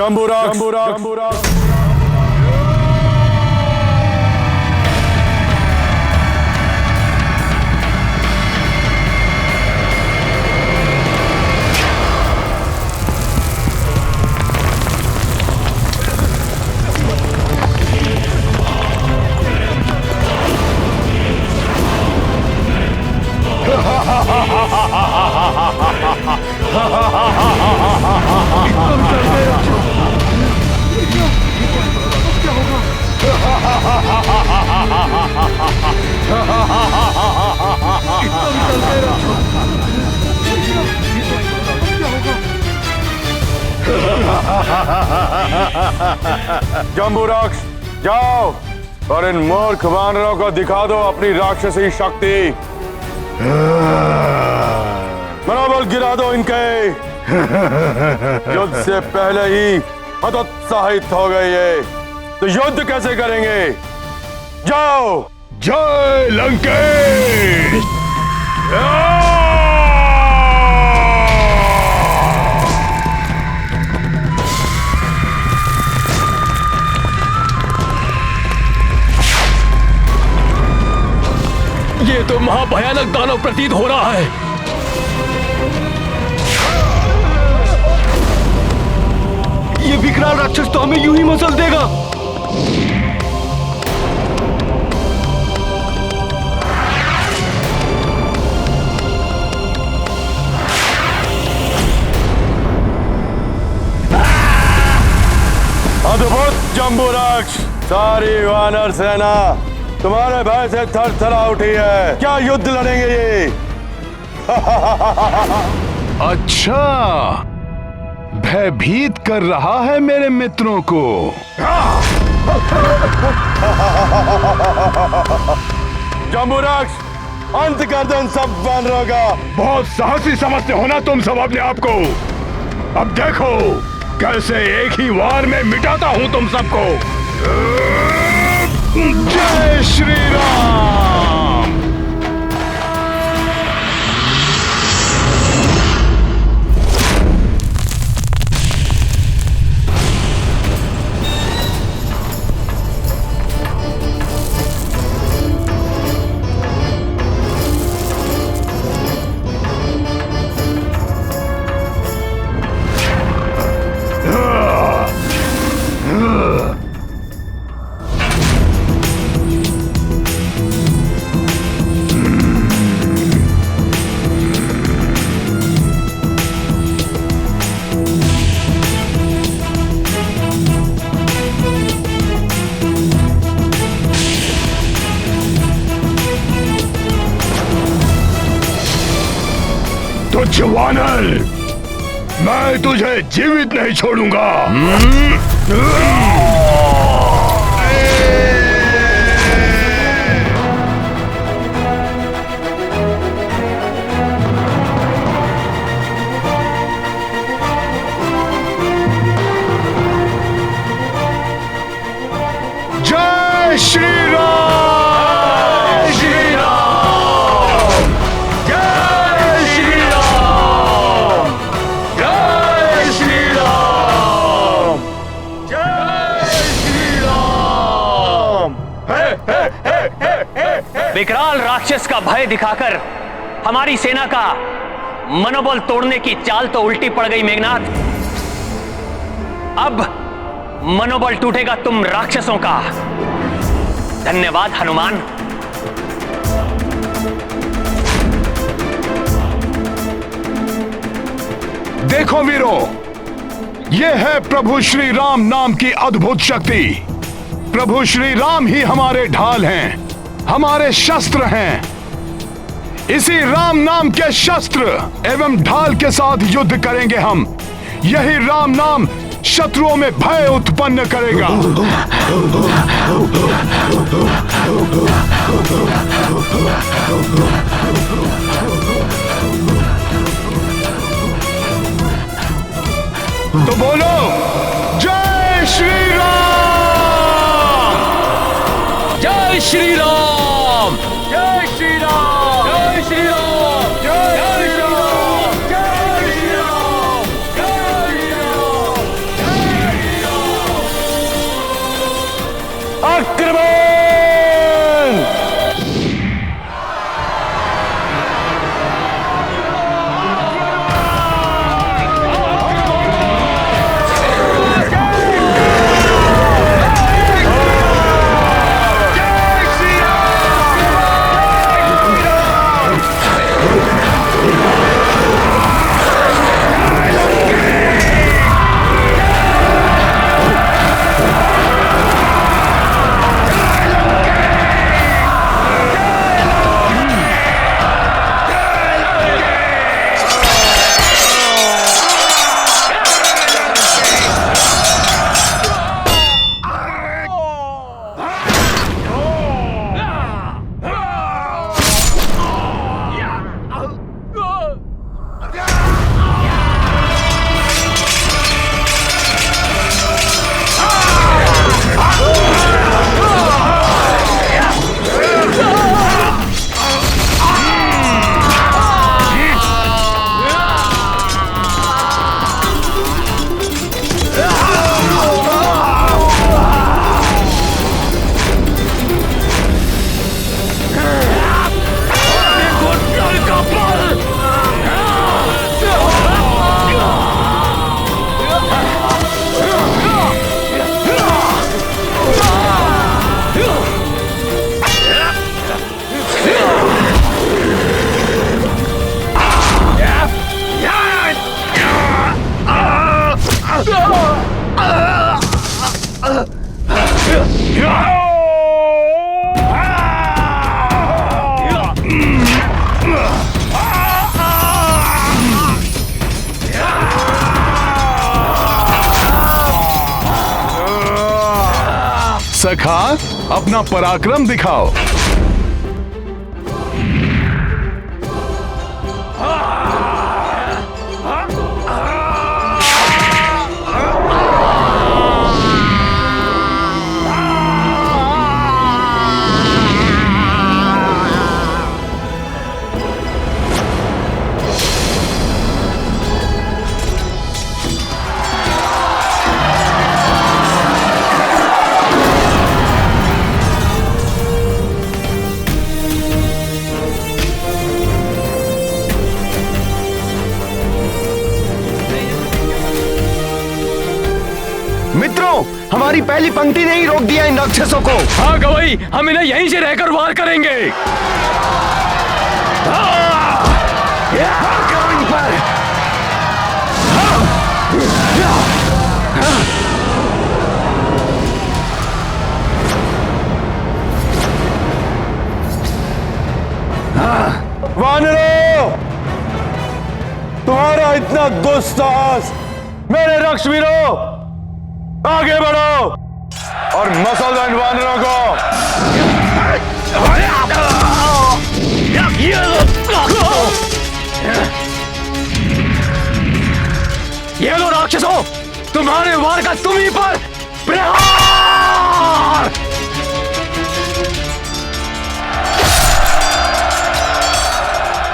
जम्बूराक्ष जम्बूराक्ष जाओ और इन मूर्ख वानरों को दिखा दो अपनी राक्षसी शक्ति। मनोबल गिरा दो इनके। युद्ध से पहले ही हतोत्साहित हो गए ये, तो युद्ध कैसे करेंगे? जाओ। जय लंकेश। ये तो महाभयानक दानव प्रतीत हो रहा है। ये विकराल राक्षस तो हमें यूं ही मसल देगा। अद्भुत जम्बूराक्ष, सारी वानर सेना तुम्हारे भय से थर थरा उठी है। क्या युद्ध लड़ेंगे ये? अच्छा, भयभीत कर रहा है मेरे मित्रों को। जम्बूराक्ष, अंत कर दो इन सब वानरों का। बहुत साहसी समझते हो ना तुम सब अपने आप को। अब देखो कैसे एक ही वार में मिटाता हूं तुम सबको। जय श्री राम। वानर, मैं तुझे जीवित नहीं छोड़ूंगा। जय श्री राम। विकराल राक्षस का भय दिखाकर हमारी सेना का मनोबल तोड़ने की चाल तो उल्टी पड़ गई मेघनाथ। अब मनोबल टूटेगा तुम राक्षसों का। धन्यवाद हनुमान। देखो वीरों, यह है प्रभु श्री राम नाम की अद्भुत शक्ति। प्रभु श्री राम ही हमारे ढाल हैं, हमारे शस्त्र हैं। इसी राम नाम के शस्त्र एवं ढाल के साथ युद्ध करेंगे हम। यही राम नाम शत्रुओं में भय उत्पन्न करेगा। तो बोलो जय श्री राम। जय श्री राम। जय श्री राम। जय श्री राम। जय श्री राम। जय श्री राम। जय श्री राम। सखा, अपना पराक्रम दिखाओ। मित्रों, हमारी पहली पंक्ति ने ही रोक दिया इन राक्षसों को। हाँ गवई, हम इन्हें यहीं से रहकर वार करेंगे। इन पर। वानरों, तुम्हारा इतना दुस्साहस, मेरे रक्षवीरों, आगे बढ़ो और मसल दो इन वानरों को। ये लो राक्षसों, तुम्हारे वार का तुम ही पर प्रहार।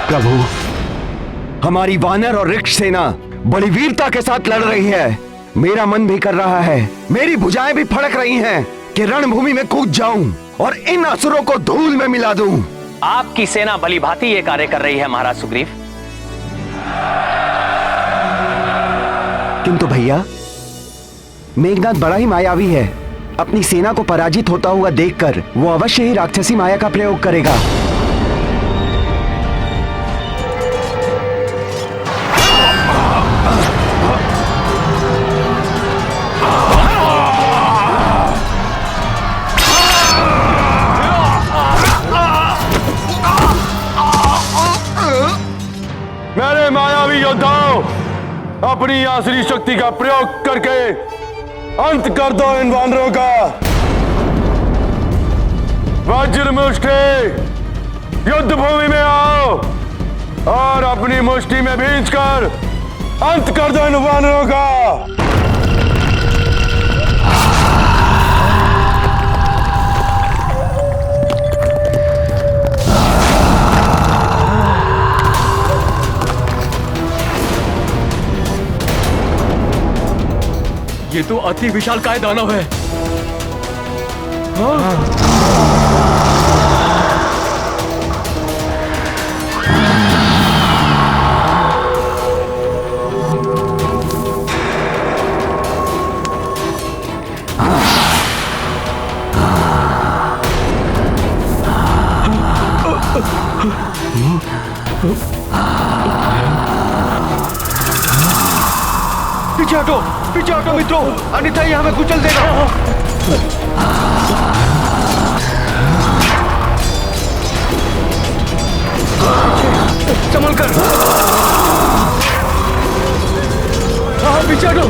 प्रभु, हमारी वानर और रिक्ष सेना बड़ी वीरता के साथ लड़ रही है। मेरा मन भी कर रहा है, मेरी भुजाएं भी फड़क रही हैं कि रणभूमि में कूद जाऊं और इन असुरों को धूल में मिला दूं। आपकी सेना भलीभांति ये कार्य कर रही है महाराज सुग्रीव। किंतु भैया, मेघनाद बड़ा ही मायावी है। अपनी सेना को पराजित होता हुआ देखकर वो अवश्य ही राक्षसी माया का प्रयोग करेगा। मेरे मायावी योद्धाओं, अपनी आसुरी शक्ति का प्रयोग करके अंत कर दो इन वानरों का। वज्र मुष्टि, युद्ध भूमि में आओ और अपनी मुष्टि में भींचकर अंत कर दो इन वानरों का। ये तो अति विशालकाय दानव है। पीछे हटो मित्रों, अन्यथा ये हमें कुचल देगा। संभल कर। पीछे हटो।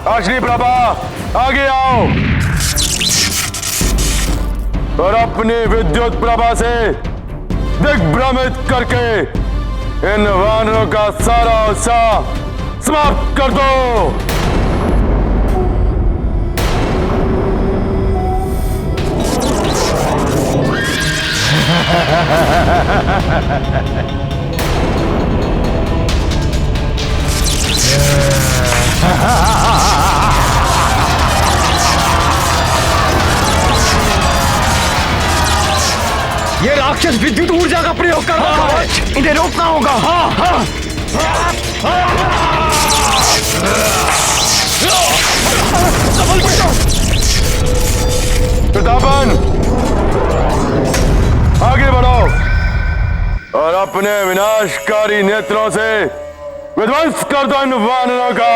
अग्नि प्रभा, आगे आओ और अपनी विद्युत प्रभा से दिग्भ्रमित करके इन वानरों का सारा उत्साह समाप्त कर दो। ये राक्षस विद्युत ऊर्जा का प्रयोग कर रहा है, इन्हें रोकना होगा। हाँ हाँ। प्रतापन, आगे बढ़ो और अपने विनाशकारी नेत्रों से विध्वंस कर दो इन वानरों का।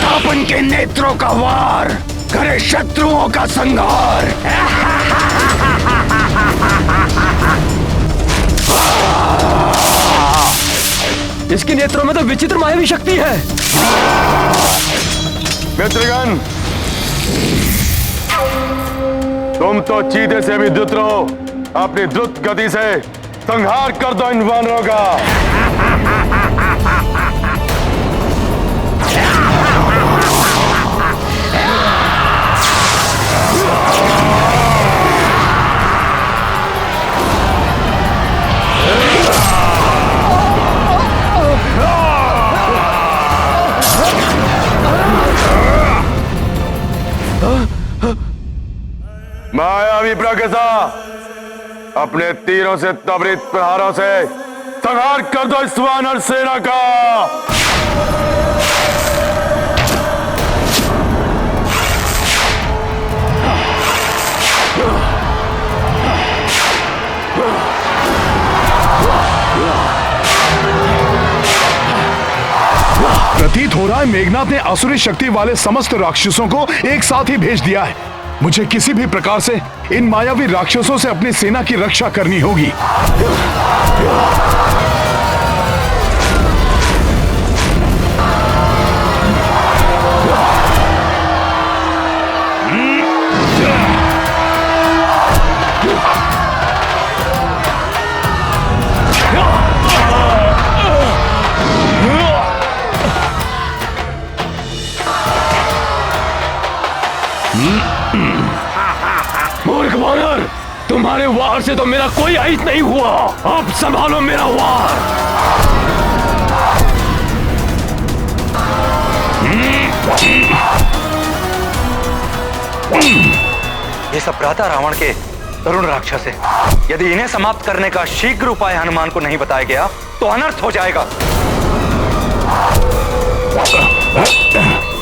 अपन के नेत्रों का वार करे शत्रुओं का संहार। इसके नेत्रों में तो विचित्र मायावी शक्ति है। मित्रगण, तुम तो चीते से भी द्रुत रहो। अपनी द्रुत गति से संहार कर दो इन वानरों का। मायावी प्रकृसा, अपने तीरों से त्वरित प्रहारों से संहार कर दो इस वानर सेना का। प्रतीत हो रहा है मेघनाथ ने असुरी शक्ति वाले समस्त राक्षसों को एक साथ ही भेज दिया है। मुझे किसी भी प्रकार से इन मायावी राक्षसों से अपनी सेना की रक्षा करनी होगी। मूर्ख वानर, तुम्हारे वार से तो मेरा कोई अहित नहीं हुआ। अब संभालो मेरा वार। ये सब भ्राता रावण के तरुण राक्षस है। यदि इन्हें समाप्त करने का शीघ्र उपाय हनुमान को नहीं बताया गया तो अनर्थ हो जाएगा।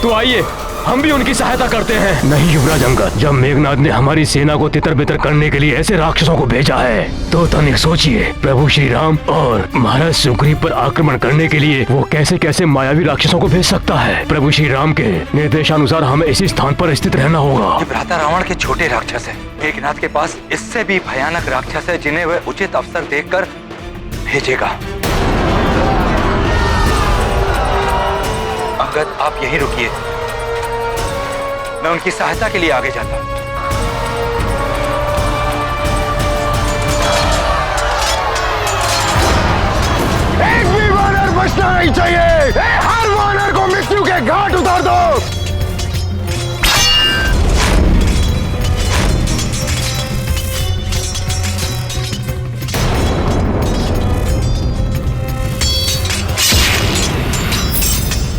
तो आइए, हम भी उनकी सहायता करते हैं। नहीं युवराज अंगद, जब मेघनाथ ने हमारी सेना को तितर बितर करने के लिए ऐसे राक्षसों को भेजा है तो तनिक सोचिए, प्रभु श्री राम और महाराज सुग्रीव पर आक्रमण करने के लिए वो कैसे कैसे मायावी राक्षसों को भेज सकता है। प्रभु श्री राम के निर्देशानुसार हमें इसी स्थान पर स्थित रहना होगा। ये भ्राता रावण के छोटे राक्षस है। मेघनाथ के पास इससे भी भयानक राक्षस है जिन्हें वह उचित अवसर देखकर भेजेगा। अंगद, आप यहीं रुकिए, मैं उनकी सहायता के लिए आगे जाता हूं। एक भी वानर बचना नहीं चाहिए। हर वानर को मृत्यु के घाट उतार दो।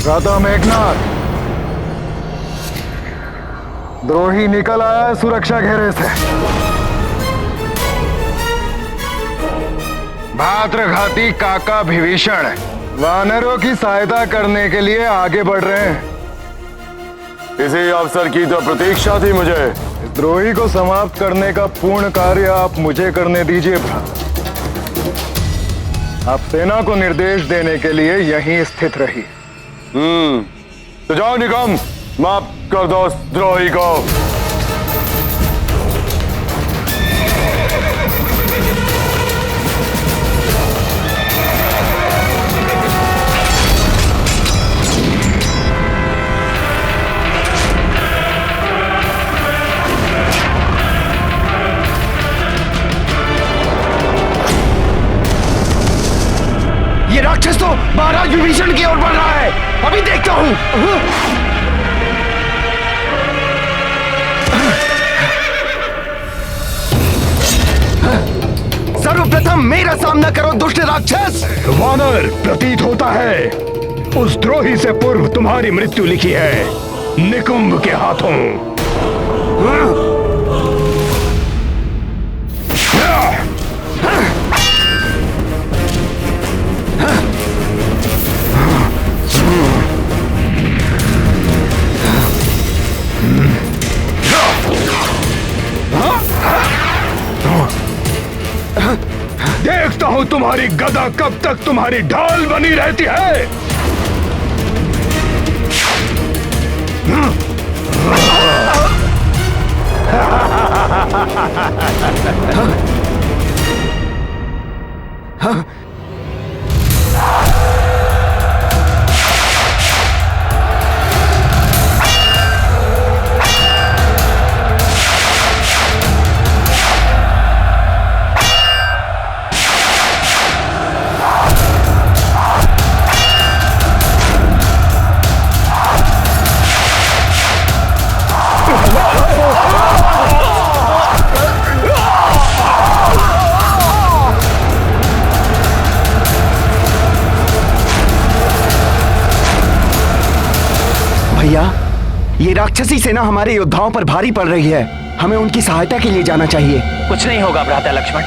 राधा मेघनाथ, द्रोही निकल आया है सुरक्षा घेरे से। भाद्रघाती काका विभीषण वानरों की सहायता करने के लिए आगे बढ़ रहे हैं। इसी अवसर की तो प्रतीक्षा थी मुझे। इस द्रोही को समाप्त करने का पूर्ण कार्य आप मुझे करने दीजिए भ्राता। आप सेना को निर्देश देने के लिए यहीं स्थित रहिए। तो जाओ निकम, माफ कर दो उस द्रोही को। ये राक्षस तो महाराज विभीषण की ओर बढ़ रहा है। अभी देखता हूँ। सर्वप्रथम मेरा सामना करो दुष्ट राक्षस। वानर, प्रतीत होता है उस द्रोही से पूर्व तुम्हारी मृत्यु लिखी है निकुंभ के हाथों। हूं तुम्हारी गदा कब तक तुम्हारी ढाल बनी रहती है। भैया, ये राक्षसी सेना हमारे योद्धाओं पर भारी पड़ रही है। हमें उनकी सहायता के लिए जाना चाहिए। कुछ नहीं होगा भ्राता लक्ष्मण।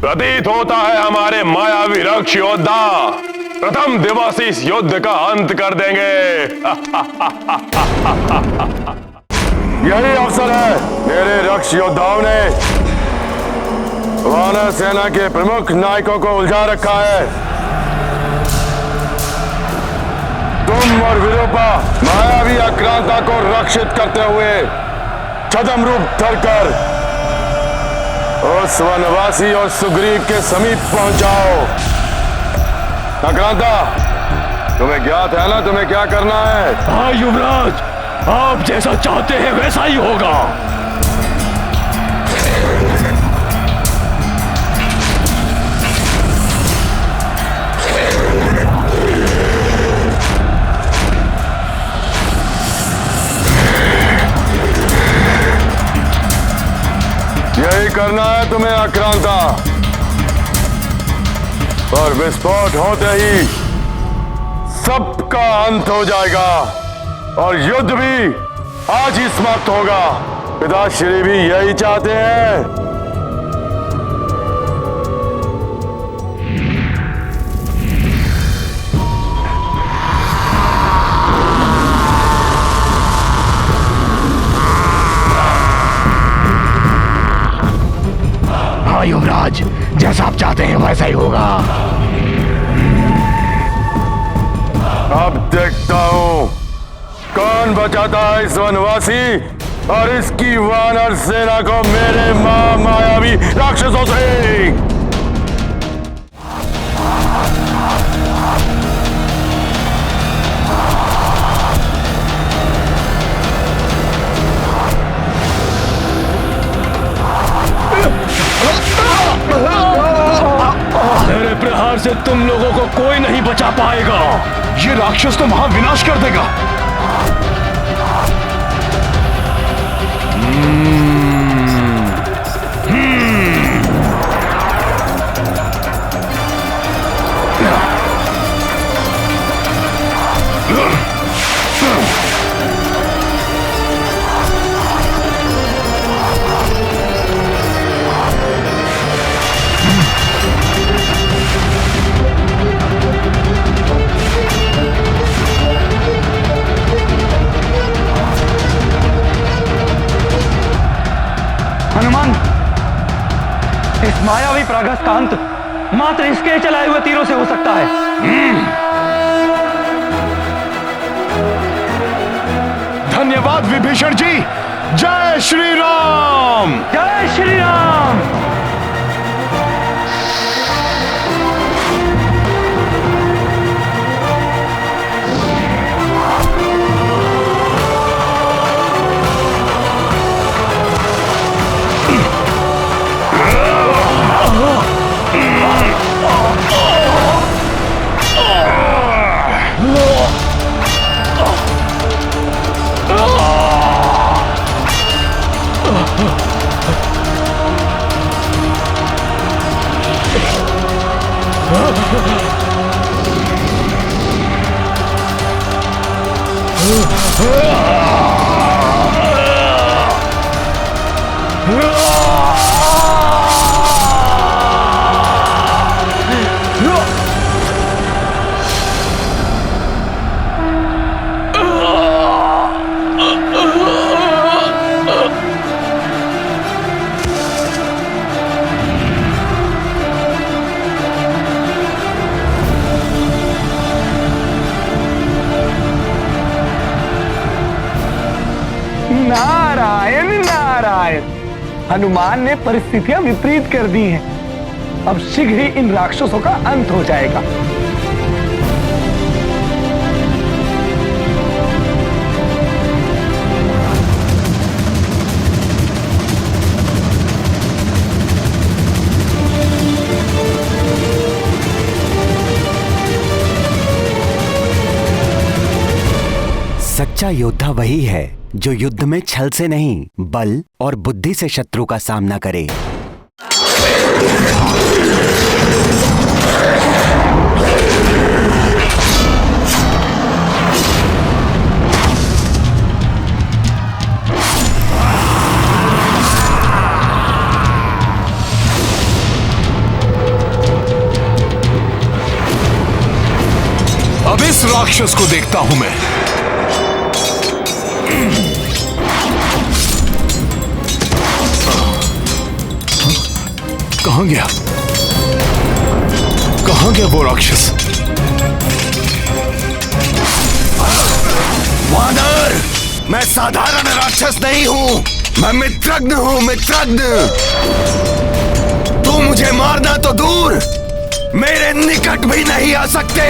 प्रतीत होता है हमारे मायावी रक्ष योद्धा प्रथम दिवस इस युद्ध का अंत कर देंगे। यही अवसर है। मेरे रक्ष योद्धाओं ने वानर सेना के प्रमुख नायकों को उलझा रखा है। तुम और विरूपा मायावी आक्रांता को रक्षित करते हुए छद्म रूप धरकर उस वनवासी और सुग्रीव के समीप पहुंच जाओ। आक्रांता, तुम्हें ज्ञात है ना तुम्हें क्या करना है? हाँ युवराज, आप जैसा चाहते हैं वैसा ही होगा। यही करना है तुम्हें आक्रांता। और विस्फोट होते ही सबका अंत हो जाएगा और युद्ध भी आज ही समाप्त होगा। पिताश्री भी यही चाहते हैं। हाँ युवराज, जैसा आप चाहते हैं वैसा ही होगा। अब देखता हूं कौन बचाता है इस वनवासी और इसकी वानर सेना को मेरे मायावी राक्षसों से। मेरे प्रहार से तुम लोगों को कोई नहीं बचा पाएगा। ये राक्षस तो महाविनाश कर देगा। हनुमान, इस मायावी प्रागस का अंत मात्र इसके चलाए हुए तीरों से हो सकता है। धन्यवाद विभीषण जी। जय श्री राम। जय श्री राम। रहा है। हनुमान ने परिस्थितियां विपरीत कर दी हैं। अब शीघ्र ही इन राक्षसों का अंत हो जाएगा। सच्चा योद्धा वही है जो युद्ध में छल से नहीं, बल और बुद्धि से शत्रु का सामना करे। अब इस राक्षस को देखता हूं मैं। कहां गया? कहां गया वो राक्षस? वानर, मैं साधारण राक्षस नहीं हूं, मैं मित्रज्ञ हूं, मित्रज्ञ। तू मुझे मारना तो दूर, मेरे निकट भी नहीं आ सकते।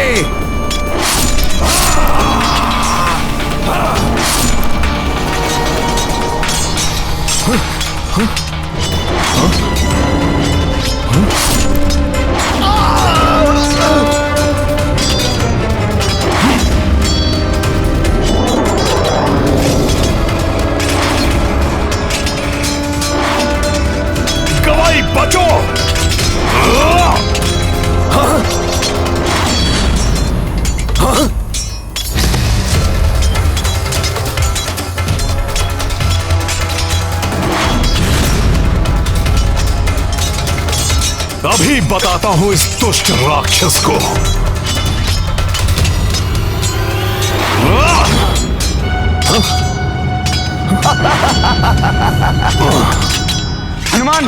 गवाई बचो! अभी बताता हूं इस दुष्ट राक्षस को। हनुमान,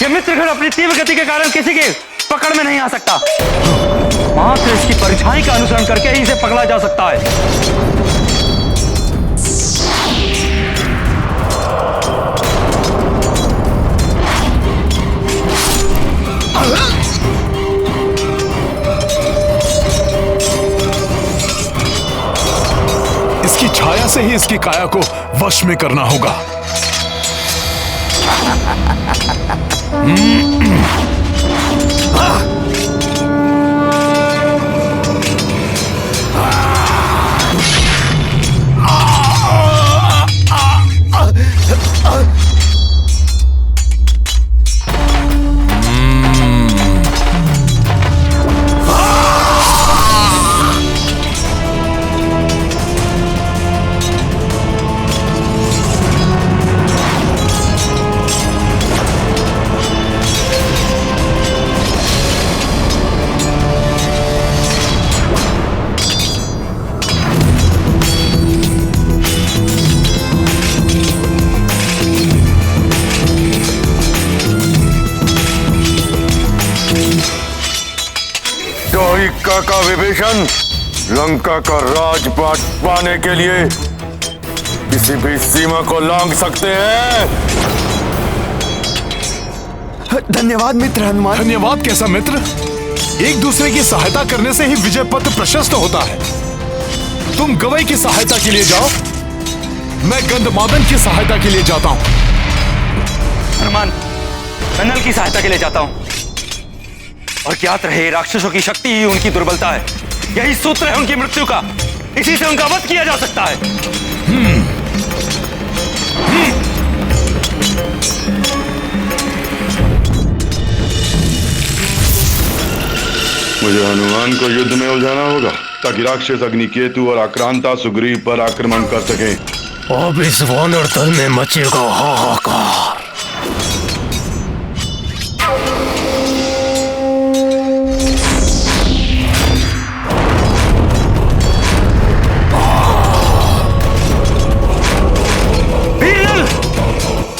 ये मित्रगण अपनी तीव्र गति के कारण किसी के पकड़ में नहीं आ सकता। मात्र इसकी परछाई का अनुसरण करके ही इसे पकड़ा जा सकता है। इसकी छाया से ही इसकी काया को वश में करना होगा। काका विभीषण लंका का राजपाट पाने के लिए किसी भी सीमा को लांघ सकते हैं। धन्यवाद मित्र हनुमान। धन्यवाद कैसा मित्र? एक दूसरे की सहायता करने से ही विजय पथ प्रशस्त होता है। तुम गवई की सहायता के लिए जाओ, मैं गंधमादन की सहायता के लिए जाता हूं। हनुमान, मैं नल की सहायता के लिए जाता हूं। और ज्ञात रहे, राक्षसों की शक्ति ही उनकी दुर्बलता है। यही सूत्र है उनकी मृत्यु का। इसी से उनका वध किया जा सकता है। मुझे हनुमान को युद्ध में उलझाना होगा ताकि राक्षस अग्निकेतु और आक्रांता सुग्रीव पर आक्रमण कर सके। अब इस वानर दल में मचेगा हाहाकार।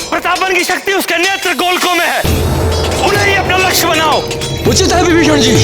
प्रतापन की शक्ति उसके नेत्र गोलकों में है। उन्हें ही अपना लक्ष्य बनाओ। उचित है विभीषण जी।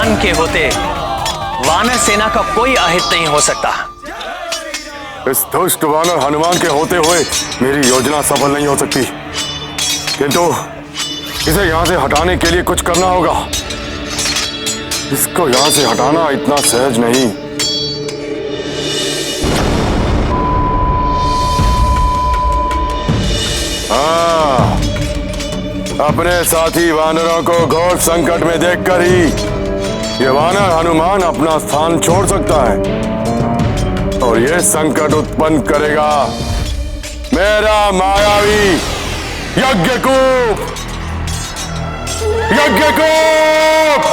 हनुमान के होते वानर सेना का कोई अहित नहीं हो सकता। इस दुष्ट वानर हनुमान के होते हुए मेरी योजना सफल नहीं हो सकती, किंतु इसे यहां से हटाने के लिए कुछ करना होगा। इसको यहां से हटाना इतना सहज नहीं। हाँ, अपने साथी वानरों को घोर संकट में देखकर ही ये वानर हनुमान अपना स्थान छोड़ सकता है और ये संकट उत्पन्न करेगा मेरा मायावी यज्ञकूप। यज्ञकूप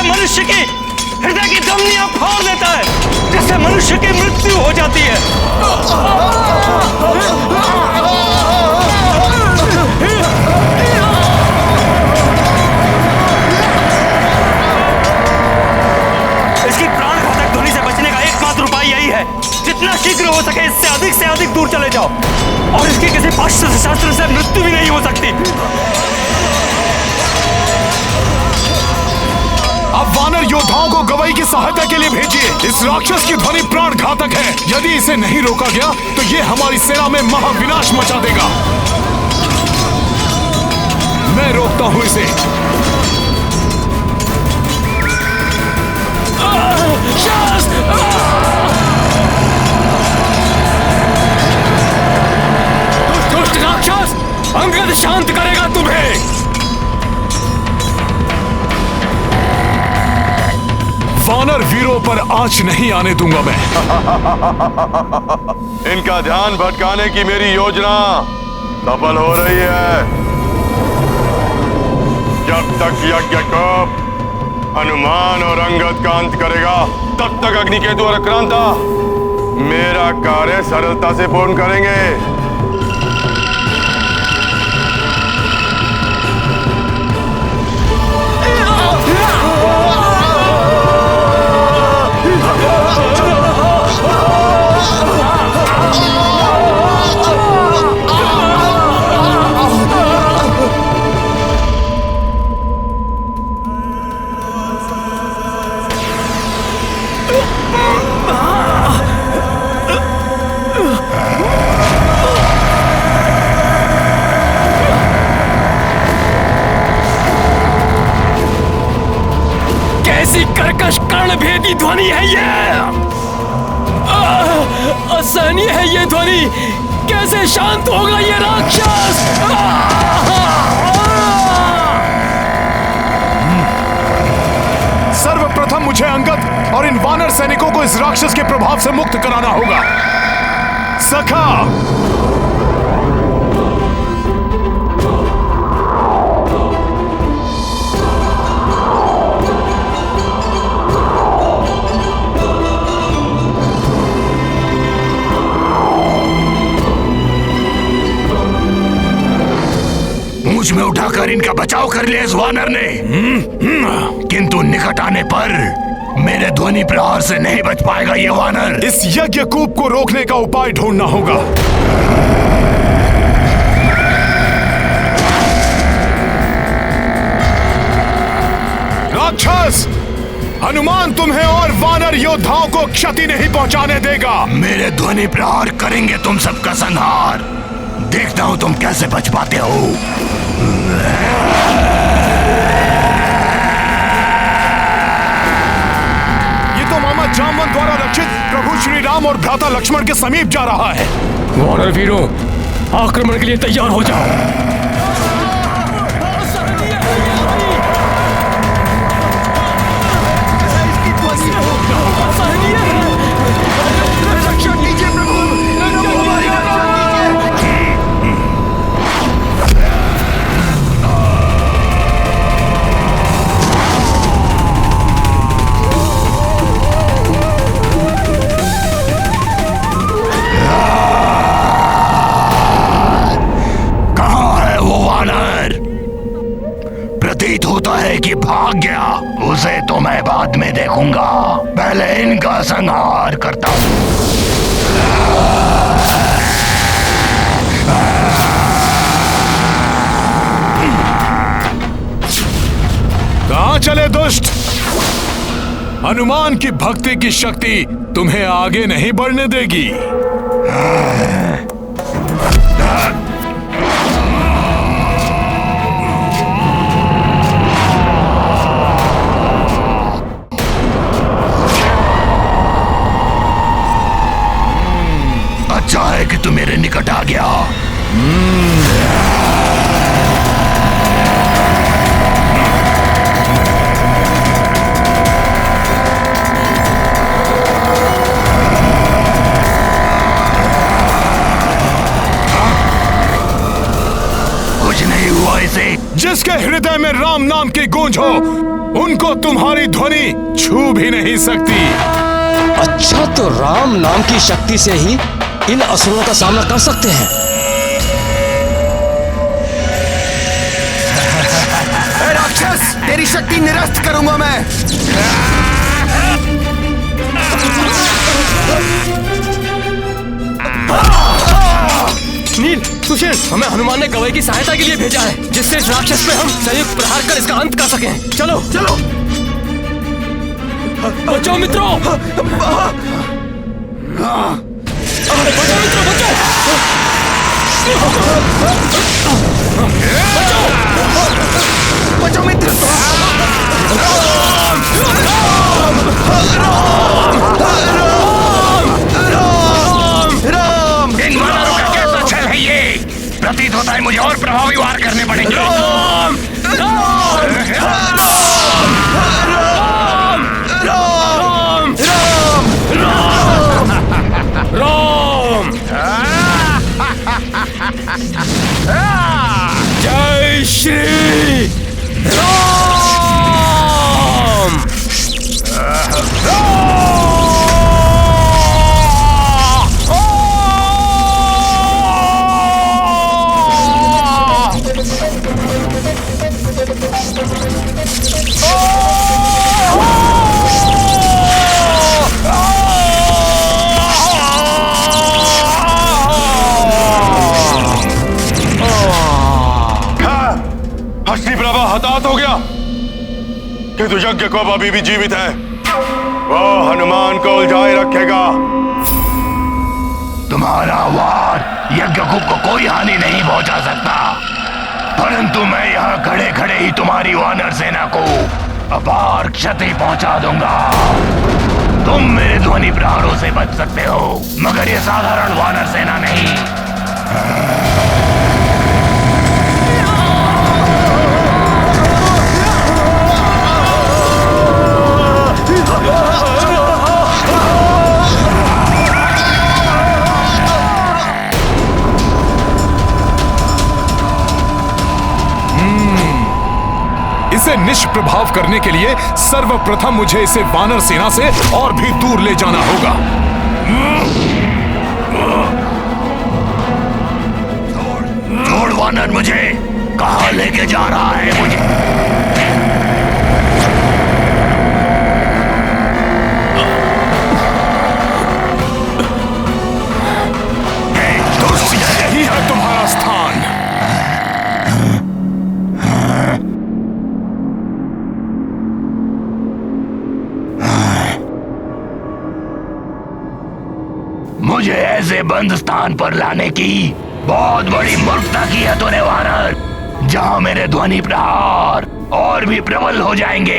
मनुष्य की हृदय की धमनियां फाड़ देता है, जिससे मनुष्य की मृत्यु हो जाती है। इसकी प्राणघातक ध्वनि से बचने का एकमात्र उपाय यही है, जितना शीघ्र हो सके इससे अधिक दूर चले जाओ, और इसकी किसी पाश्चात्य शास्त्र से मृत्यु भी नहीं हो सकती। अब वानर योद्धाओं को गवाई की सहायता के लिए भेजिए। इस राक्षस की ध्वनि प्राण घातक है। यदि इसे नहीं रोका गया तो ये हमारी सेना में महाविनाश मचा देगा। मैं रोकता हूं इसे। दुष्ट राक्षस, अंगद शांत करेगा तुम्हें। वानर वीरों पर आंच नहीं आने दूंगा मैं। इनका ध्यान भटकाने की मेरी योजना सफल हो रही है। जब तक यज्ञकूप हनुमान और अंगद का अंत करेगा, तब तक अग्निकेतु और आक्रांता मेरा कार्य सरलता से पूर्ण करेंगे। कर्कश कर्णभेदी ध्वनि है ये। असहनीय है ये ध्वनि। कैसे शांत होगा ये राक्षस? सर्वप्रथम मुझे अंगद और इन वानर सैनिकों को इस राक्षस के प्रभाव से मुक्त कराना होगा। सखा, मुझ में उठाकर इनका बचाव कर लिया इस वानर ने, किंतु निकट आने पर मेरे ध्वनि प्रहार से नहीं बच पाएगा ये वानर। इस यज्ञकूप को रोकने का उपाय ढूंढना होगा। राक्षस, हनुमान तुम्हें और वानर योद्धाओं को क्षति नहीं पहुंचाने देगा। मेरे ध्वनि प्रहार करेंगे तुम सबका संहार। देखता हूं तुम कैसे बच पाते हो। ये तो मामा जामवंत द्वारा रक्षित प्रभु श्री राम और भ्राता लक्ष्मण के समीप जा रहा है। वानर वीरों, आक्रमण के लिए तैयार हो जाओ। कि भाग गया, उसे तो मैं बाद में देखूंगा। पहले इनका संहार करता हूँ। कहां चले दुष्ट? हनुमान की भक्ति की शक्ति तुम्हें आगे नहीं बढ़ने देगी। अच्छा है कि तू मेरे निकट आ गया। कुछ नहीं हुआ इसे। जिसके हृदय में राम नाम की गूंज हो, उनको तुम्हारी ध्वनि छू भी नहीं सकती। अच्छा, तो राम नाम की शक्ति से ही इन असुरों का सामना कर सकते हैं। राक्षस, तेरी शक्ति निरस्त करूंगा मैं। नील, सुशील, हमें हनुमान ने गवई की सहायता के लिए भेजा है, जिससे इस राक्षस पे हम संयुक्त प्रहार कर इसका अंत कर सकें। चलो चलो, बचाओ मित्रों, बचाओ मित्रों, बचाओ मित्र। इन वानरों का कैसा छल है ये? प्रतीत होता है मुझे और प्रभावी वार करने पड़ेंगे। राम, राम, राम, राम, राम, राम, जय श्री राम। हस्ती प्रभा हताहत हो गया, किंतु यज्ञ को अभी भी जीवित है। वो हनुमान को उलझाए रखेगा। तुम्हारा वार यज्ञकुप को कोई हानि नहीं पहुंचा सकता, परंतु मैं यहाँ खड़े खड़े ही तुम्हारी वानर सेना को अपार क्षति पहुंचा दूंगा। तुम मेरे ध्वनि प्रहारों से बच सकते हो, मगर ये साधारण वानर सेना नहीं। इसे निष्प्रभाव करने के लिए सर्वप्रथम मुझे इसे वानर सेना से और भी दूर ले जाना होगा। छोड़ वानर, मुझे कहां लेके जा रहा है मुझे? यही है तुम्हारा स्थान। मुझे ऐसे बंद स्थान पर लाने की बहुत बड़ी मूर्खता की है तूने वानर, जहां मेरे ध्वनि प्रहार और भी प्रबल हो जाएंगे।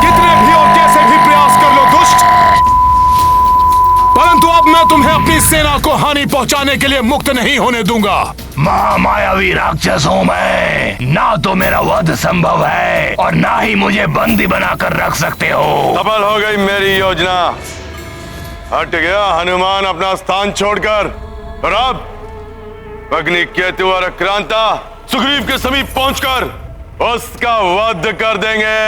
कितने भी और कैसे भी प्रयास कर लो दुष्ट, परंतु अब मैं तुम्हें अपनी सेना को हानि पहुंचाने के लिए मुक्त नहीं होने दूंगा। महामायावी राक्षस हूं मैं, ना तो मेरा वध संभव है और ना ही मुझे बंदी बनाकर रख सकते हो। सफल हो गई मेरी योजना। हट गया हनुमान अपना स्थान छोड़कर, और अब अग्नि, केतु और क्रांता सुग्रीव के समीप पहुंचकर उसका वध कर देंगे।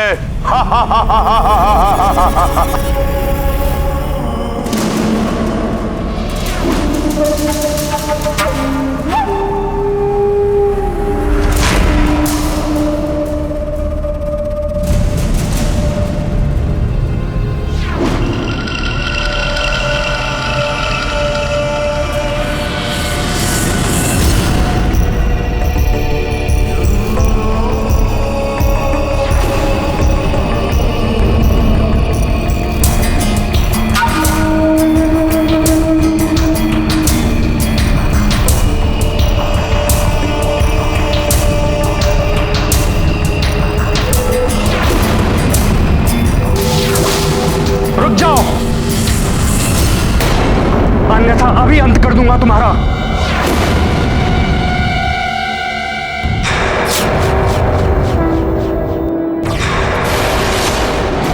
रुक जाओ, अन्यथा अभी अंत कर दूंगा तुम्हारा।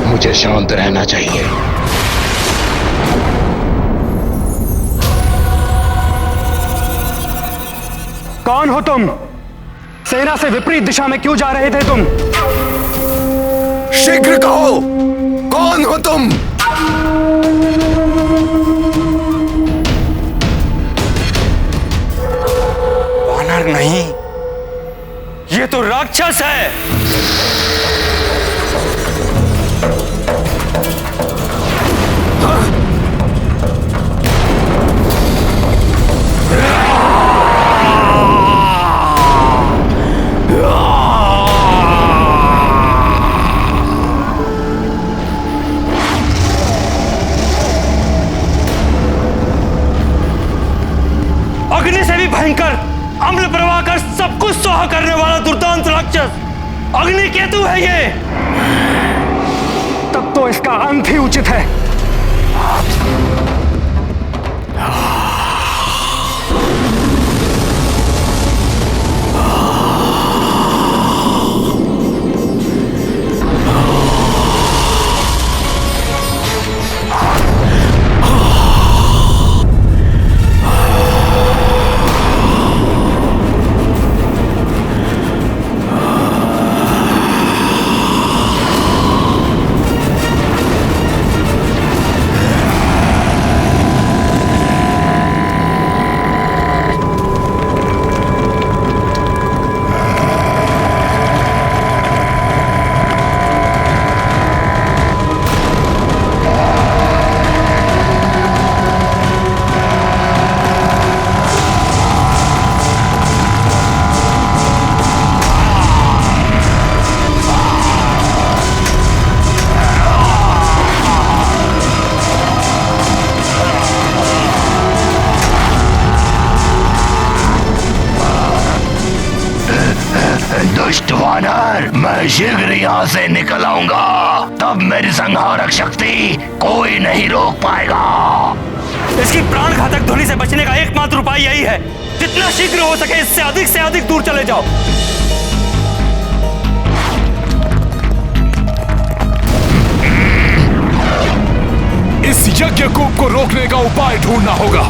मुझे शांत रहना चाहिए। कौन हो तुम? सेना से विपरीत दिशा में क्यों जा रहे थे तुम? शीघ्र कहो, कौन हो तुम? वानर नहीं, ये तो राक्षस है। अग्नि से भी भयंकर, अम्ल प्रवाह कर सब कुछ स्वाहा करने वाला दुर्दांत राक्षस अग्नि केतु है ये। तब तो इसका अंत ही उचित है। दुष्ट वानर, मैं शीघ्र यहाँ से निकल आऊंगा, तब मेरी संहारक शक्ति कोई नहीं रोक पाएगा। इसकी प्राण घातक ध्वनि से बचने का एकमात्र उपाय यही है, जितना शीघ्र हो सके इससे अधिक से अधिक दूर चले जाओ। इस यज्ञकूप को रोकने का उपाय ढूंढना होगा।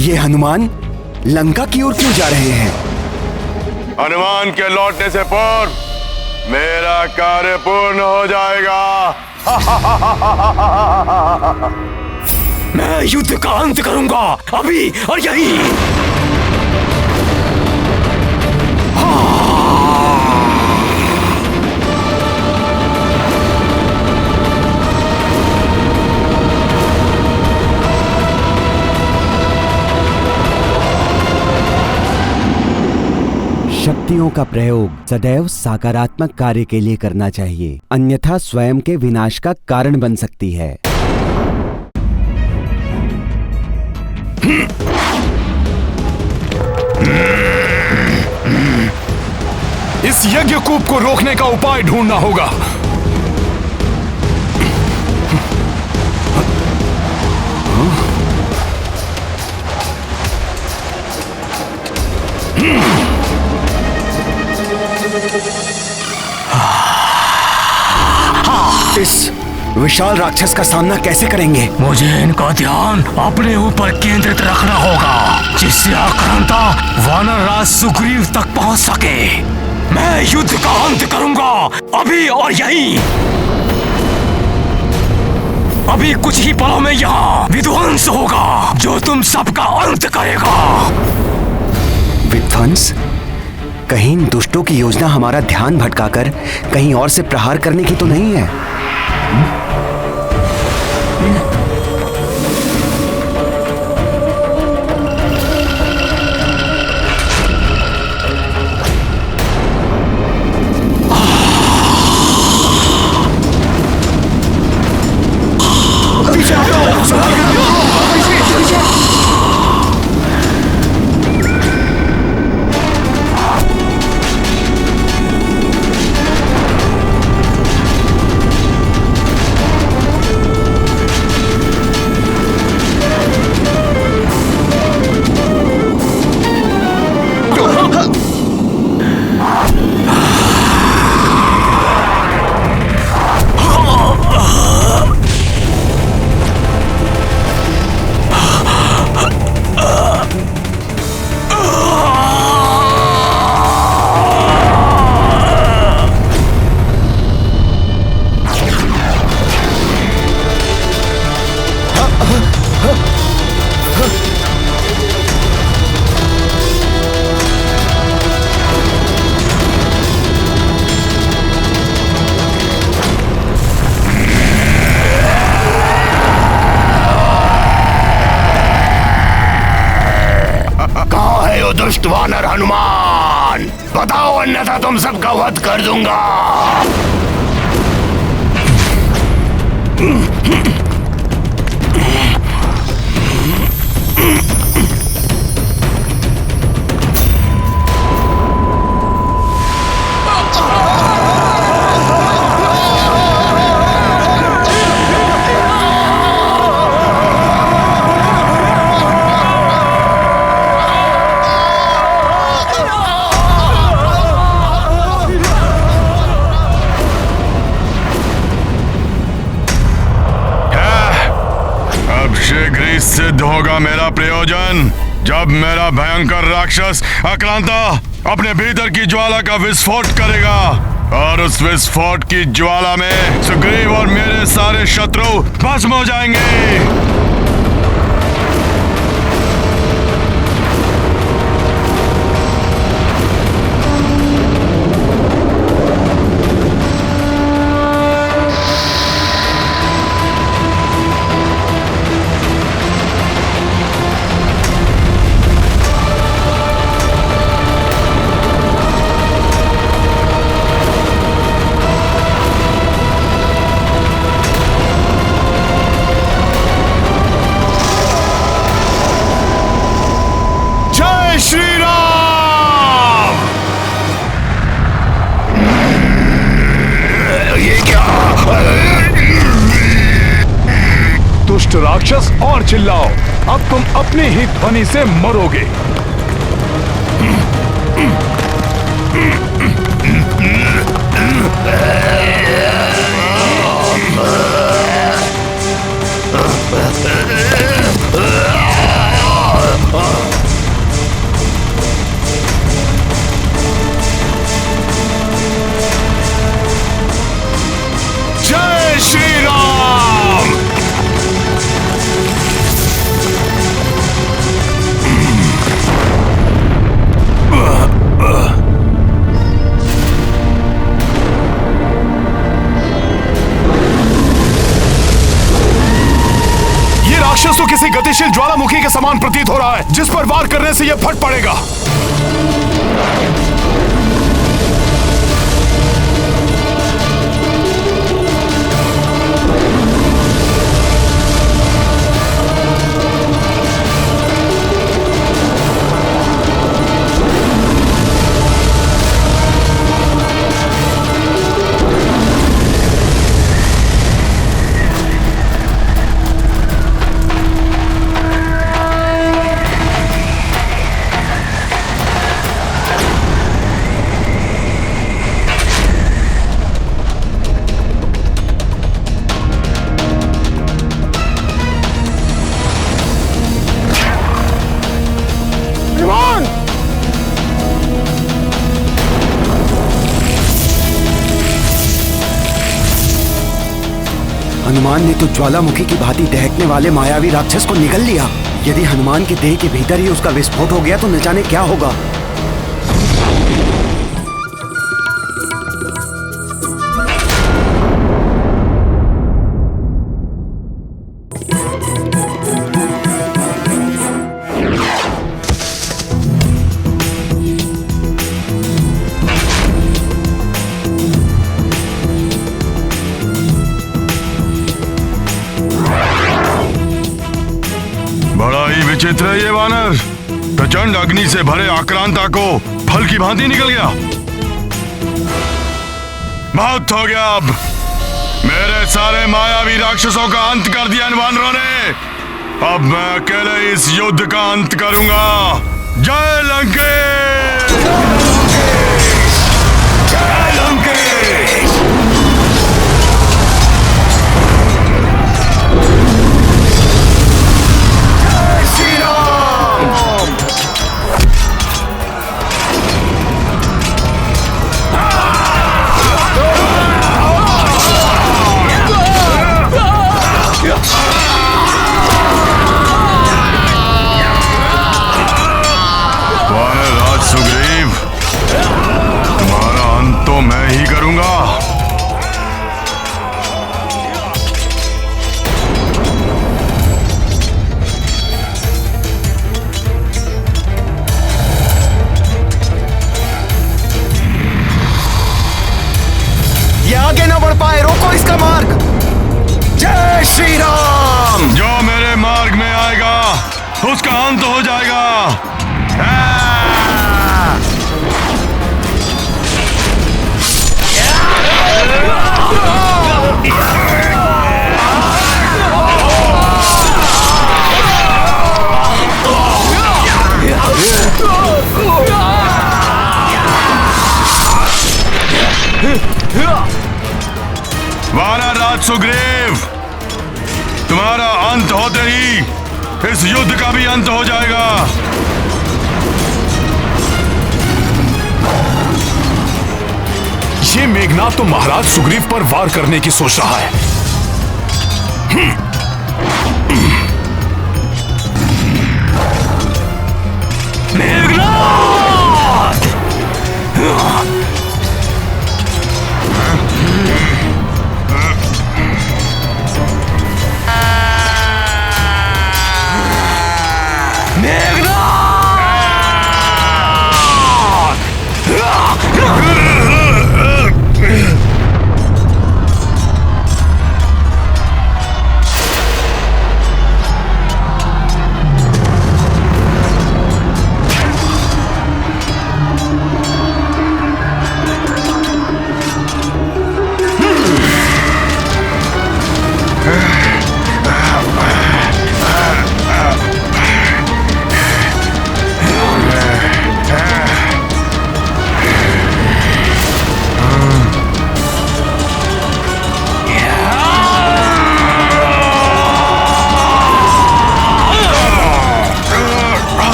ये हनुमान लंका की ओर क्यों जा रहे हैं? हनुमान के लौटने से पूर्व मेरा कार्य पूर्ण हो जाएगा। मैं युद्ध का अंत करूंगा, अभी और यही। शक्तियों का प्रयोग सदैव सकारात्मक कार्य के लिए करना चाहिए, अन्यथा स्वयं के विनाश का कारण बन सकती है। इस यज्ञकूप को रोकने का उपाय ढूंढना होगा। इस विशाल राक्षस का सामना कैसे करेंगे? मुझे इनका ध्यान अपने ऊपर केंद्रित रखना होगा, जिससे आक्रांता वानर राज सुग्रीव तक पहुंच सके। मैं युद्ध का अंत करूंगा, अभी और यहीं। अभी कुछ ही पलों में यहाँ विध्वंस होगा, जो तुम सबका अंत करेगा। विध्वंस? कहीं इन दुष्टों की योजना हमारा ध्यान भटकाकर कहीं और से प्रहार करने की तो नहीं है? दुष्ट वानर हनुमान, बताओ, अन्यथा तुम सबका वध कर दूंगा। सिद्ध होगा मेरा प्रयोजन, जब मेरा भयंकर राक्षस आक्रांता अपने भीतर की ज्वाला का विस्फोट करेगा, और उस विस्फोट की ज्वाला में सुग्रीव और मेरे सारे शत्रु भस्म हो जाएंगे। दुष्ट राक्षस, और चिल्लाओ, अब तुम अपनी ही ध्वनि से मरोगे। जय श्री राम। राक्षस तो किसी गतिशील ज्वालामुखी के समान प्रतीत हो रहा है, जिस पर वार करने से यह फट पड़ेगा। हनुमान ने तो ज्वालामुखी की भांति दहकने वाले मायावी राक्षस को निगल लिया। यदि हनुमान के देह के भीतर ही उसका विस्फोट हो गया तो न जाने क्या होगा। बड़ा ही विचित्र है ये वानर। प्रचंड अग्नि से भरे आक्रांता को फल की भांति निकल गया। बहुत हो गया। अब मेरे सारे मायावी राक्षसों का अंत कर दिया इन वानरों ने। अब मैं अकेले इस युद्ध का अंत करूंगा। जय लंकेश! जय लंकेश! वानरराज सुग्रीव, तुम्हारा अंत तो मैं ही करूंगा। ये आगे न बढ़ पाए, रोको इसका मार्ग। जय श्री राम। जो मेरे मार्ग में आएगा उसका अंत हो जाएगा। वानरराज सुग्रीव, तुम्हारा अंत होते ही इस युद्ध का भी अंत हो जाएगा। ये मेघनाद तो महाराज सुग्रीव पर वार करने की सोच रहा है।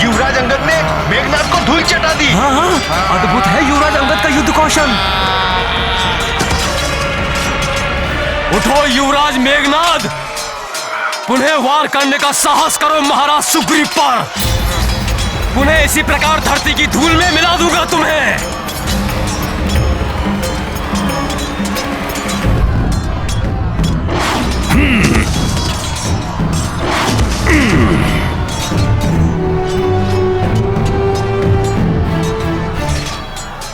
युवराज अंगद ने मेघनाद को धूल चटा दी। हाँ, अद्भुत है युवराज अंगद का युद्ध कौशल। उठो युवराज मेघनाद, पुनः वार करने का साहस करो महाराज सुग्रीव पर। पुनः इसी प्रकार धरती की धूल में मिला दूंगा तुम्हें।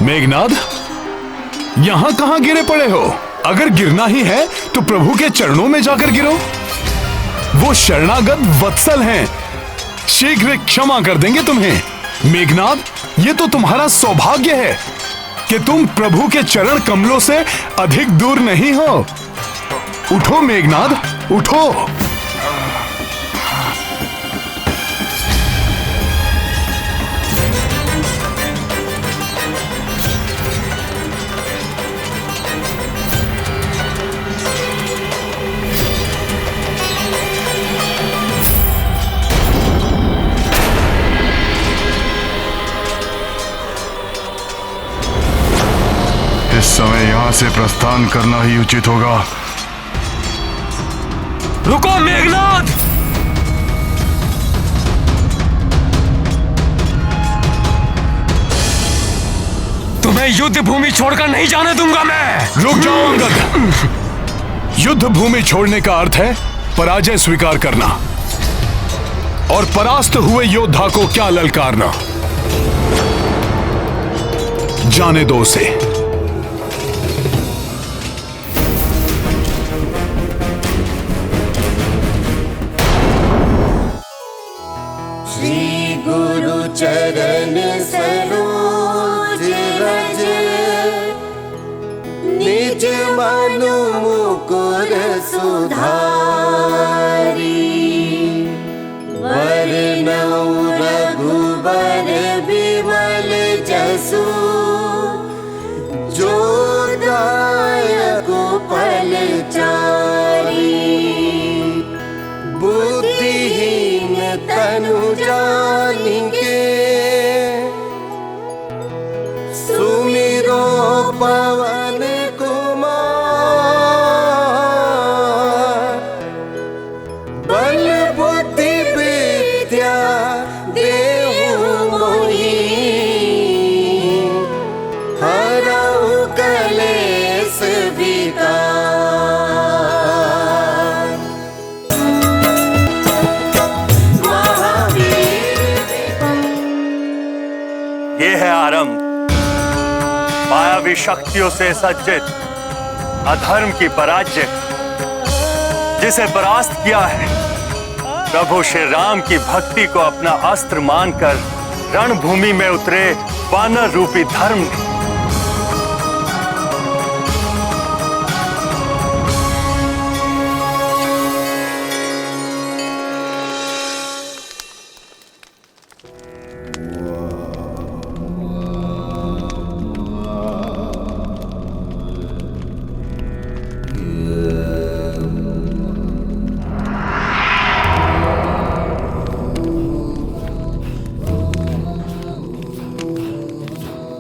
मेघनाद, यहां कहां गिरे पड़े हो? अगर गिरना ही है तो प्रभु के चरणों में जाकर गिरो। वो शरणागत वत्सल हैं, शीघ्र क्षमा कर देंगे तुम्हें। मेघनाद, ये तो तुम्हारा सौभाग्य है कि तुम प्रभु के चरण कमलों से अधिक दूर नहीं हो। उठो मेघनाद, उठो। इस समय यहाँ से प्रस्थान करना ही उचित होगा। रुको मेघनाद, तुम्हें युद्ध भूमि छोड़कर नहीं जाने दूंगा मैं। रुक जाओ अंगद। युद्ध भूमि छोड़ने का अर्थ है पराजय स्वीकार करना और परास्त हुए योद्धा को क्या ललकारना। जाने दो उसे। श्री गुरु चरण सरोज रज, निज मनु मुकुर सुधारी। वरनौ रघुबर बिमल जसु, जो दायक फलचारी। बुद्धिहीन तनु जानिके, सुमिरो पवन कुमार। बल बुद्धि विद्या देहु मोहि, हरहु कलेश विकार। ये है आरंभ मायावी शक्तियों से सज्जित अधर्म की पराजय, जिसे परास्त किया है प्रभु श्री राम की भक्ति को अपना अस्त्र मानकर रणभूमि में उतरे वानर रूपी धर्म ने।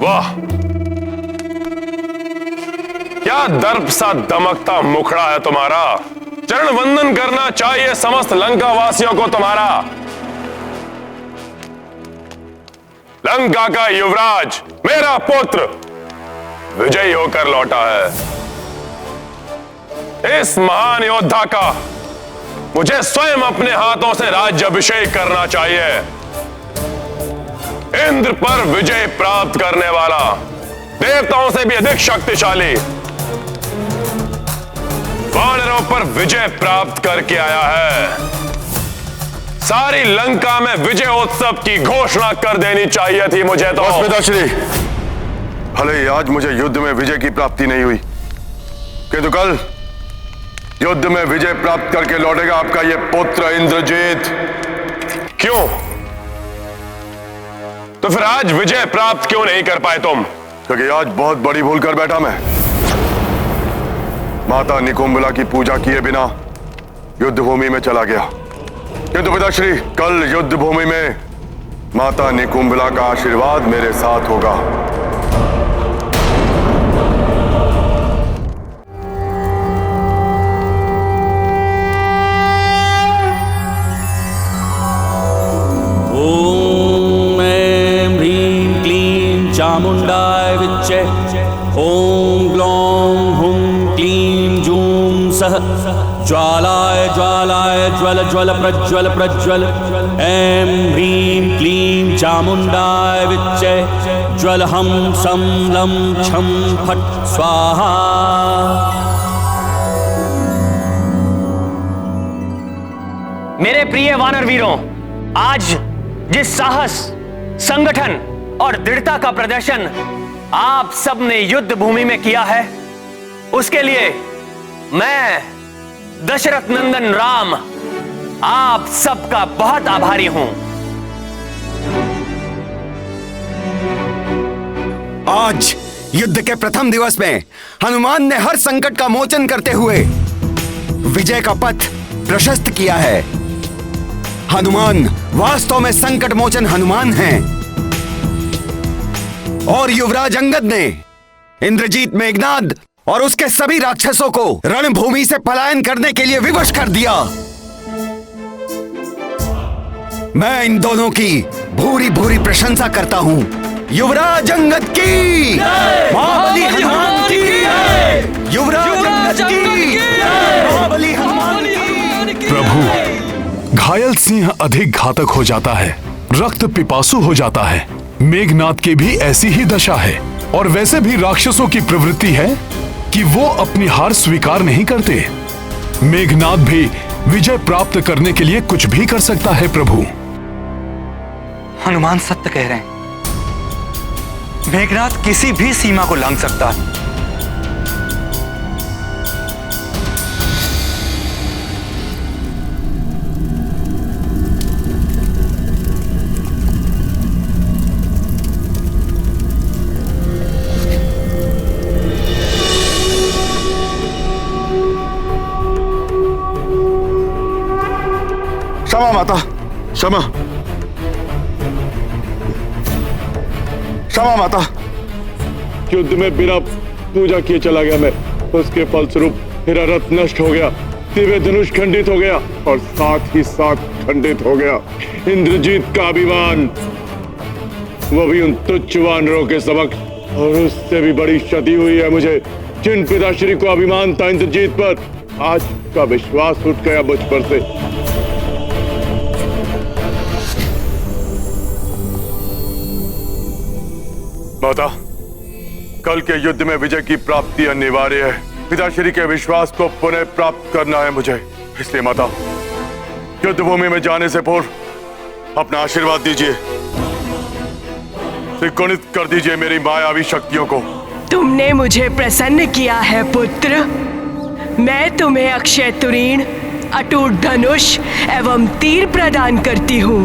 वाह, क्या दर्प सा दमकता मुखड़ा है तुम्हारा। चरण वंदन करना चाहिए समस्त लंका वासियों को तुम्हारा। लंका का युवराज मेरा पुत्र विजयी होकर लौटा है। इस महान योद्धा का मुझे स्वयं अपने हाथों से राज्य अभिषेक करना चाहिए। इंद्र पर विजय प्राप्त करने वाला, देवताओं से भी अधिक शक्तिशाली, वानरों पर विजय प्राप्त करके आया है। सारी लंका में विजय उत्सव की घोषणा कर देनी चाहिए थी मुझे तो। पिताश्री, भले ही आज मुझे युद्ध में विजय की प्राप्ति नहीं हुई, किंतु कल युद्ध में विजय प्राप्त करके लौटेगा आपका यह पुत्र इंद्रजीत। क्यों? तो फिर आज विजय प्राप्त क्यों नहीं कर पाए तुम? क्योंकि आज बहुत बड़ी भूल कर बैठा मैं। माता निकुंभला की पूजा किए बिना युद्ध भूमि में चला गया, किंतु पिताश्री कल युद्ध भूमि में माता निकुंभला का आशीर्वाद मेरे साथ होगा। ओम चामुण्डाय विच्चे ॐ ग्लौं हुं क्लीं जूं सः ज्वालाय ज्वालाय ज्वल ज्वल प्रज्वल प्रज्वल ऐं ह्रीं क्लीं चामुण्डाय विच्चे ज्वल हं सं लं छं फट् स्वाहा। मेरे प्रिय वानर वीरों, आज जिस साहस, संगठन और दृढ़ता का प्रदर्शन आप सबने युद्ध भूमि में किया है, उसके लिए मैं दशरथ नंदन राम आप सबका बहुत आभारी हूं। आज युद्ध के प्रथम दिवस में हनुमान ने हर संकट का मोचन करते हुए विजय का पथ प्रशस्त किया है। हनुमान वास्तव में संकट मोचन हनुमान हैं। और युवराज अंगद ने इंद्रजीत मेघनाद और उसके सभी राक्षसों को रणभूमि से पलायन करने के लिए विवश कर दिया। मैं इन दोनों की भूरी भूरी प्रशंसा करता हूं। युवराज अंगद की, महाबली हनुमान की, युवराज अंगद की, महाबली हनुमान की। प्रभु, घायल सिंह अधिक घातक हो जाता है, रक्त पिपासु हो जाता है। मेघनाद की भी ऐसी ही दशा है। और वैसे भी राक्षसों की प्रवृत्ति है कि वो अपनी हार स्वीकार नहीं करते। मेघनाद भी विजय प्राप्त करने के लिए कुछ भी कर सकता है। प्रभु, हनुमान सत्य कह रहे हैं। मेघनाद किसी भी सीमा को लांघ सकता है। क्षमा माता, क्षमा, क्षमा माता। युद्ध में बिना पूजा किए चला गया मैं। उसके फलस्वरूप मेरा रथ नष्ट हो गया, दिव्य धनुष खंडित हो गया और साथ ही साथ खंडित हो गया इंद्रजीत का अभिमान, वो भी उन तुच्छ वानरों के समक्ष। और उससे भी बड़ी क्षति हुई है मुझे। जिन पिताश्री को अभिमान था इंद्रजीत पर, आज का विश्वास उठ गया मुझ पर से। माता, कल के युद्ध में विजय की प्राप्ति अनिवार्य है। पिताश्री के विश्वास को पुनः प्राप्त करना है मुझे। इसलिए माता, युद्ध भूमि में जाने से पूर्व अपना आशीर्वाद दीजिए, त्रिकोणित कर दीजिए मेरी मायावी शक्तियों को। तुमने मुझे प्रसन्न किया है पुत्र। मैं तुम्हें अक्षय तुरीण, अटूट धनुष एवं तीर प्रदान करती हूँ।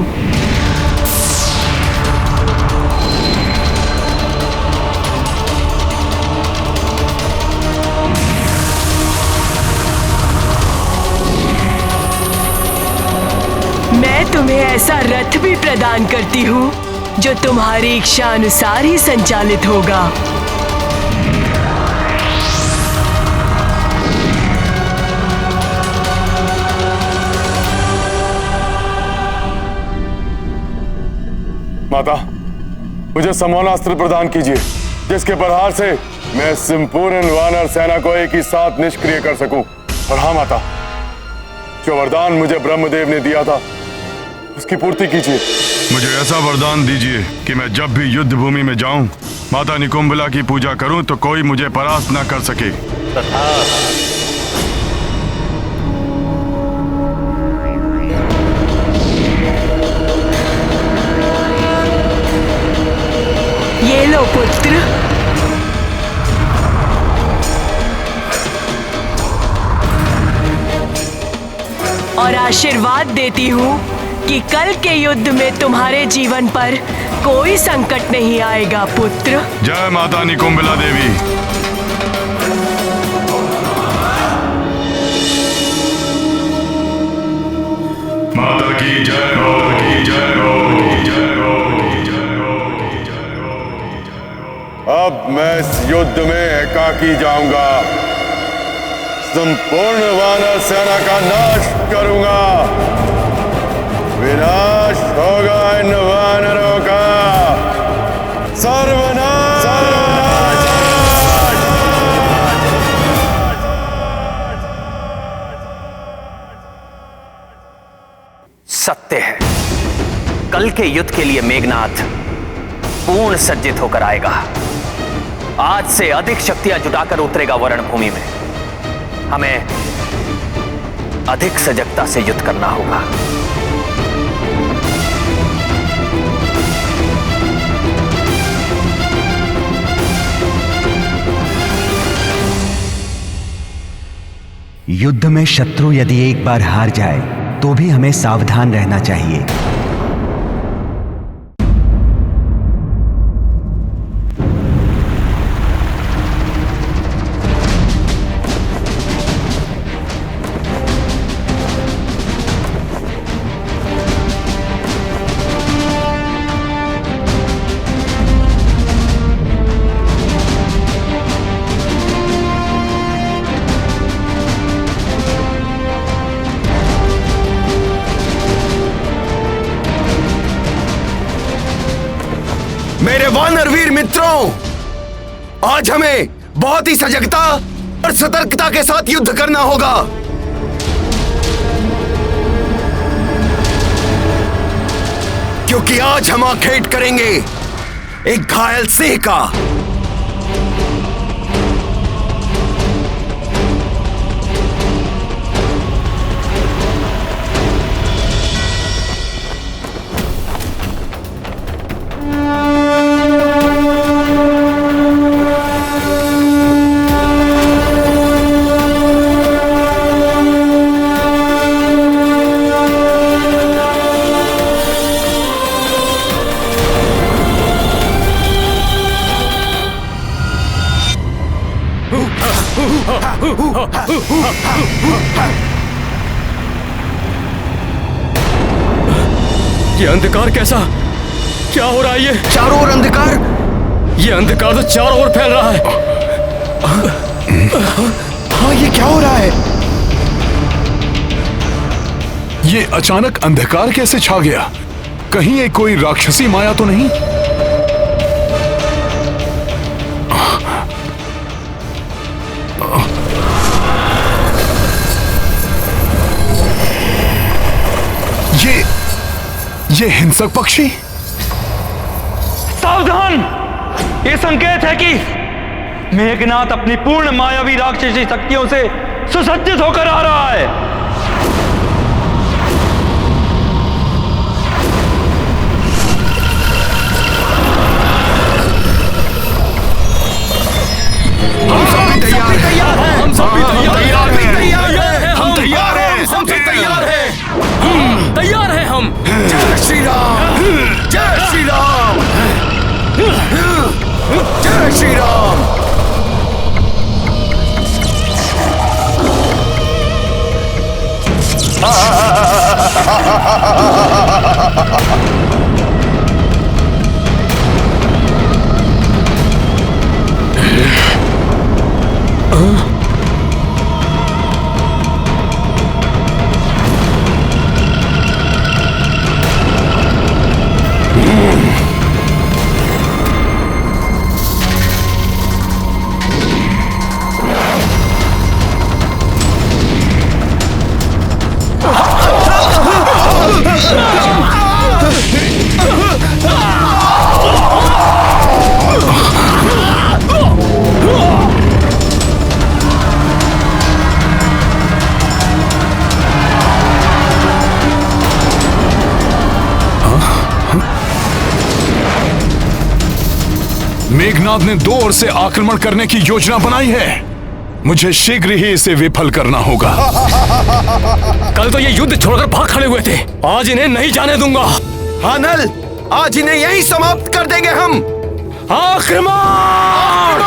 मैं तुम्हें ऐसा रथ भी प्रदान करती हूँ जो तुम्हारी इच्छा अनुसार ही संचालित होगा। माता, मुझे समोनास्त्र प्रदान कीजिए, जिसके प्रहार से मैं संपूर्ण वानर सेना को एक ही साथ निष्क्रिय कर सकूं। और हाँ माता, जो वरदान मुझे ब्रह्मदेव ने दिया था, उसकी पूर्ति कीजिए। मुझे ऐसा वरदान दीजिए कि मैं जब भी युद्ध भूमि में जाऊं, माता निकुंभला की पूजा करूं तो कोई मुझे परास्त न कर सके। ये लो पुत्र। और आशीर्वाद देती हूँ कि कल के युद्ध में तुम्हारे जीवन पर कोई संकट नहीं आएगा पुत्र। जय माता निकुंभला देवी। माता की जय, माता की जय, माता की जय, माता की जय, माता की जय, माता की जय। अब मैं इस युद्ध में एकाकी जाऊंगा, संपूर्ण वानर सेना का नाश करूंगा। विनाश होगा इन वानरों का, सर्वनाश के युद्ध के लिए मेघनाथ पूर्ण सज्जित होकर आएगा। आज से अधिक शक्तियां जुटाकर उतरेगा वो रणभूमि में। हमें अधिक सजगता से युद्ध करना होगा। युद्ध में शत्रु यदि एक बार हार जाए तो भी हमें सावधान रहना चाहिए। मेरे वानरवीर मित्रों, आज हमें बहुत ही सजगता और सतर्कता के साथ युद्ध करना होगा। क्योंकि आज हम आखेट करेंगे एक घायल सिंह का। ये अंधकार कैसा? क्या हो रहा है? ये चारों ओर अंधकार। ये अंधकार तो चारों ओर फैल रहा है। हाँ, ये क्या हो रहा है? ये अचानक अंधकार कैसे छा गया? कहीं ये कोई राक्षसी माया तो नहीं? ये हिंसक पक्षी? सावधान! ये संकेत है कि मेघनाथ अपनी पूर्ण मायावी राक्षसी शक्तियों से सुसज्जित होकर आ रहा है। हम सब भी तैयार हैं। हम सब भी तैयार हैं। हम तैयार हैं। हम सब तैयार हैं। तैयार हैं हम। जय श्री राम। जय श्री राम। जय श्री राम। मेघनाथ ने दो ओर से आक्रमण करने की योजना बनाई है। मुझे शीघ्र ही इसे विफल करना होगा। कल तो ये युद्ध छोड़कर भाग खड़े हुए थे, आज इन्हें नहीं जाने दूंगा। हाँ नल, आज इन्हें यहीं समाप्त कर देंगे हम। आक्रमण!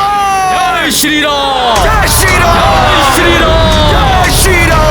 जय श्री राम! जय श्री राम! जय श्री राम! जय श्री राम!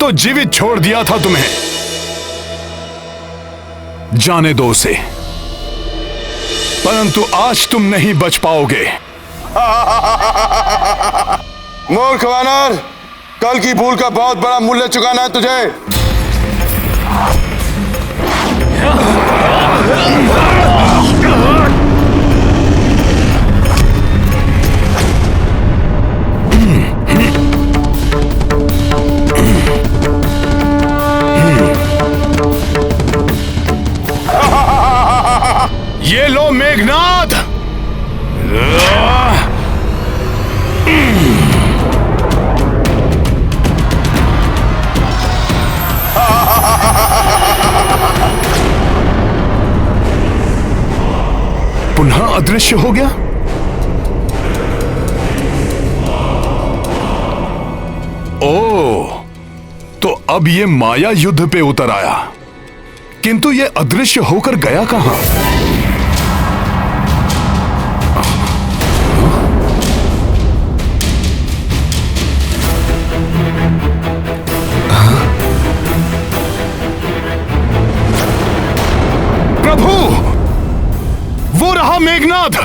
तो जीवित छोड़ दिया था तुम्हें। जाने दो उसे, परंतु आज तुम नहीं बच पाओगे। मूर्ख वानर, कल की भूल का बहुत बड़ा मूल्य चुकाना है तुझे। ये लो मेघनाद। पुनः अदृश्य हो गया। ओह, तो अब ये माया युद्ध पे उतर आया, किंतु ये अदृश्य होकर गया कहां? वो रहा मेघनाद,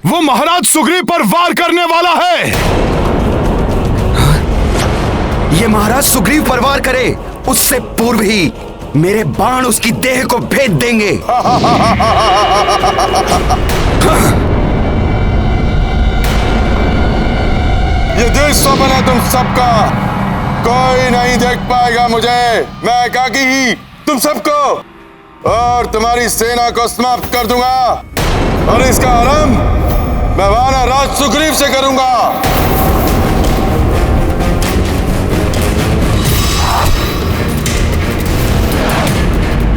वो महाराज सुग्रीव पर वार करने वाला है। ये महाराज सुग्रीव पर वार करे उससे पूर्व ही मेरे बाण उसकी देह को भेद देंगे। ये दिल स्वप्न है तुम सबका, कोई नहीं देख पाएगा मुझे। मैं एकाकी ही तुम सबको और तुम्हारी सेना को समाप्त कर दूंगा, और इसका आरंभ मैं वानर राज सुग्रीव से करूंगा।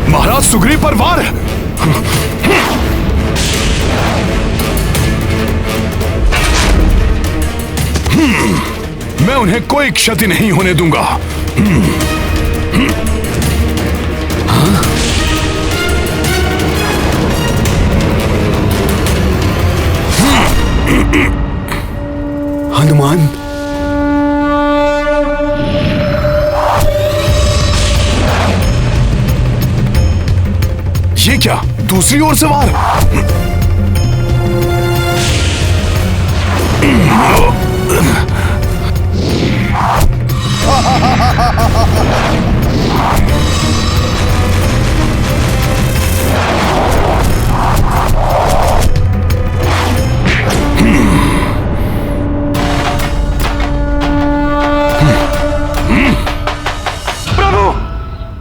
महाराज सुग्रीव पर वार। मैं उन्हें कोई क्षति नहीं होने दूंगा। हनुमान, ये क्या दूसरी ओर से वार?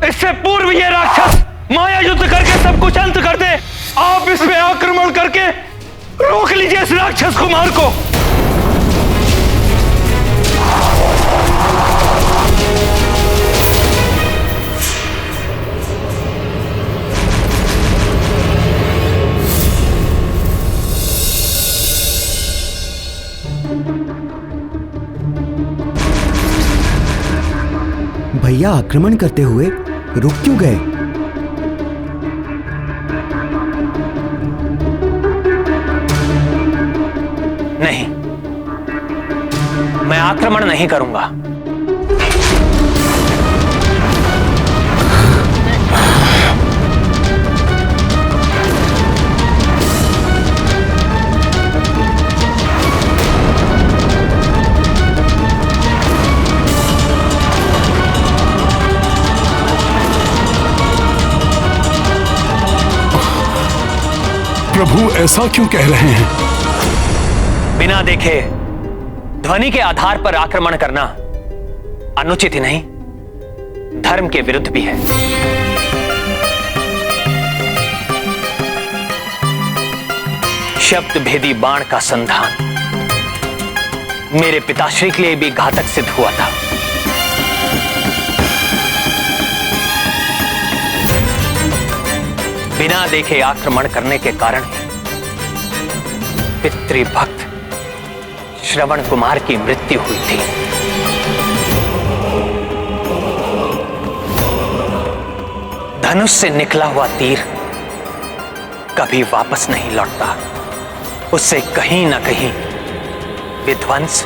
इससे पूर्व ये राक्षस माया युद्ध करके सब कुछ अंत कर दे। आप इसमें आक्रमण करके रोक लीजिए इस राक्षस कुमार को। भैया आक्रमण करते हुए रुक क्यों गए? नहीं, मैं आक्रमण नहीं करूंगा। प्रभु ऐसा क्यों कह रहे हैं? बिना देखे ध्वनि के आधार पर आक्रमण करना अनुचित ही नहीं, धर्म के विरुद्ध भी है। शब्द भेदी बाण का संधान मेरे पिताश्री के लिए भी घातक सिद्ध हुआ था। बिना देखे आक्रमण करने के कारण पितृभक्त श्रवण कुमार की मृत्यु हुई थी। धनुष से निकला हुआ तीर कभी वापस नहीं लौटता, उससे कहीं ना कहीं विध्वंस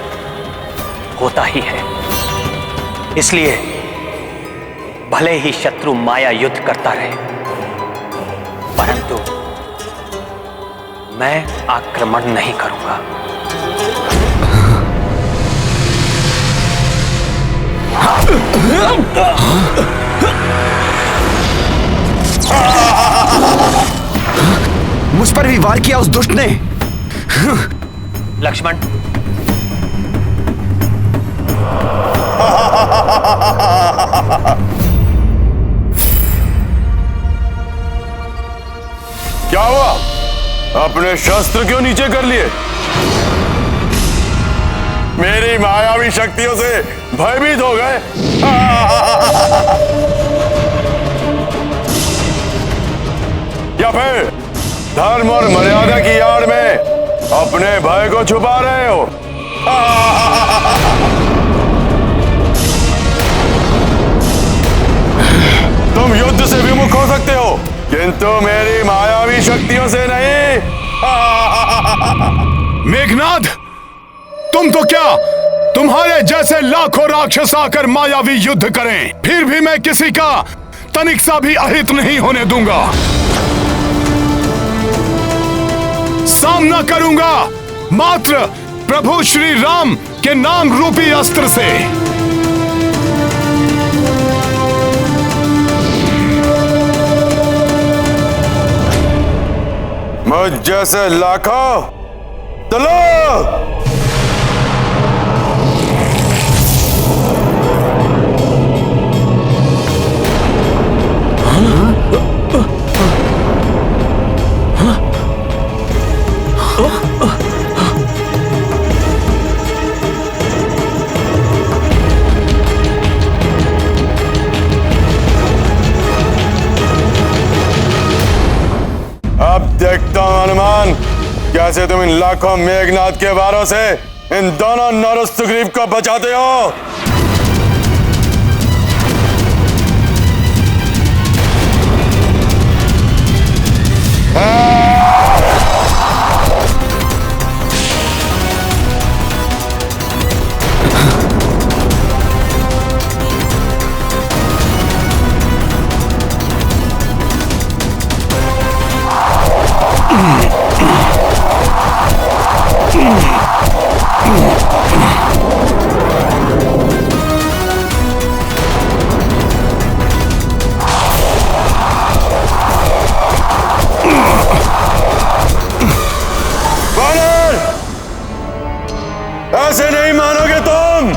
होता ही है। इसलिए भले ही शत्रु माया युद्ध करता रहे, परंतु मैं आक्रमण नहीं करूंगा। मुझ पर भी वार किया उस दुष्ट ने। लक्ष्मण, क्या हुआ? अपने शस्त्र क्यों नीचे कर लिए? मेरी मायावी शक्तियों से भयभीत हो गए? या फिर धर्म और मर्यादा की आड़ में अपने भय को छुपा रहे हो? तुम युद्ध से विमुख हो सकते हो, किंतु मेरी मायावी शक्तियों से नहीं। मेघनाद, तुम तो क्या, तुम्हारे जैसे लाखों राक्षस आकर मायावी युद्ध करें, फिर भी मैं किसी का तनिक सा भी अहित नहीं होने दूंगा। सामना करूंगा मात्र प्रभु श्री राम के नाम रूपी अस्त्र से। मुझ जैसे लाखों चलो। अब देखता हूं हनुमान, कैसे तुम इन लाखों मेघनाद के वारों से इन दोनों नर सुग्रीव को बचाते हो। ऐसे नहीं मानोगे तुम।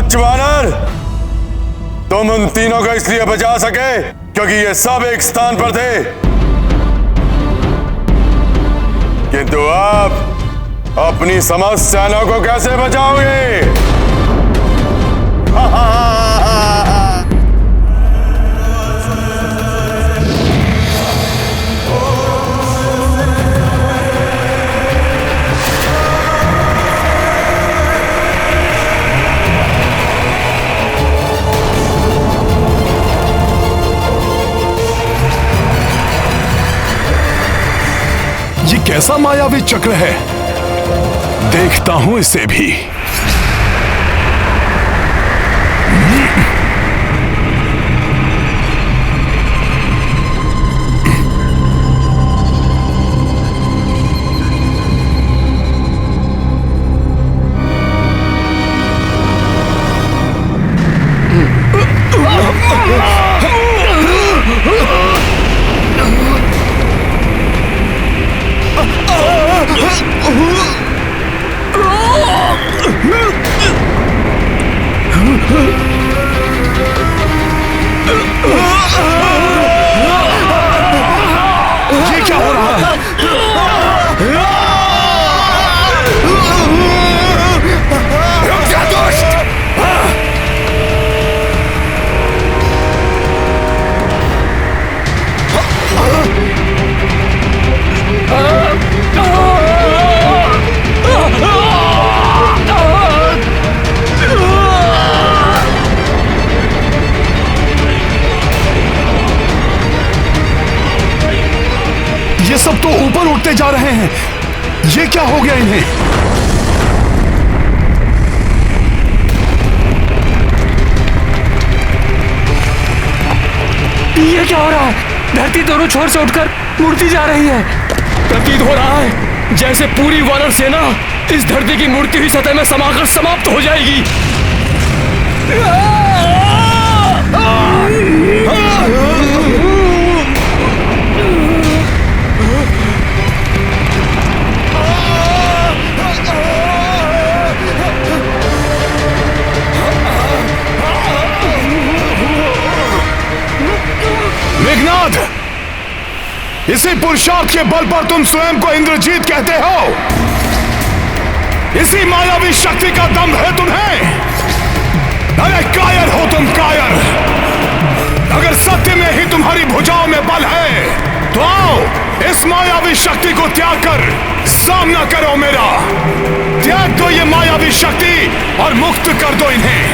स्वच्छ वानर, तुम उन तीनों को इसलिए बचा सके क्योंकि ये सब एक स्थान पर थे, किंतु आप अपनी समस्त सेना को कैसे बचाओगे? ये कैसा मायावी चक्र है, देखता हूं इसे भी। ये क्या हो रहा है? रुक जा दुष्ट! ये सब तो ऊपर उठते जा रहे हैं, ये क्या हो गया इन्हें? ये क्या हो रहा है? धरती दोनों छोर से उठकर मुड़ती जा रही है। प्रतीत हो रहा है जैसे पूरी वानर सेना इस धरती की मुड़ती हुई सतह में समाकर समाप्त हो जाएगी। मेघनाद, इसी पुरुषार्थ के बल पर तुम स्वयं को इंद्रजीत कहते हो। इसी मायावी शक्ति का दम है तुम्हें। अरे कायर हो तुम, कायर। अगर सत्य में ही तुम्हारी भुजाओं में बल है तो आओ इस मायावी शक्ति को त्याग कर सामना करो मेरा। त्याग दो ये मायावी शक्ति और मुक्त कर दो इन्हें।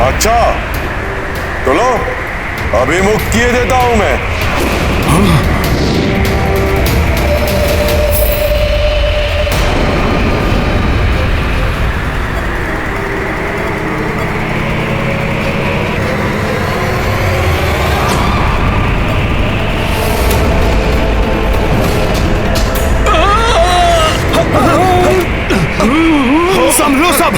अच्छा तो लो, अभी मुक्त किए देता हूं मैं। संभलो सब।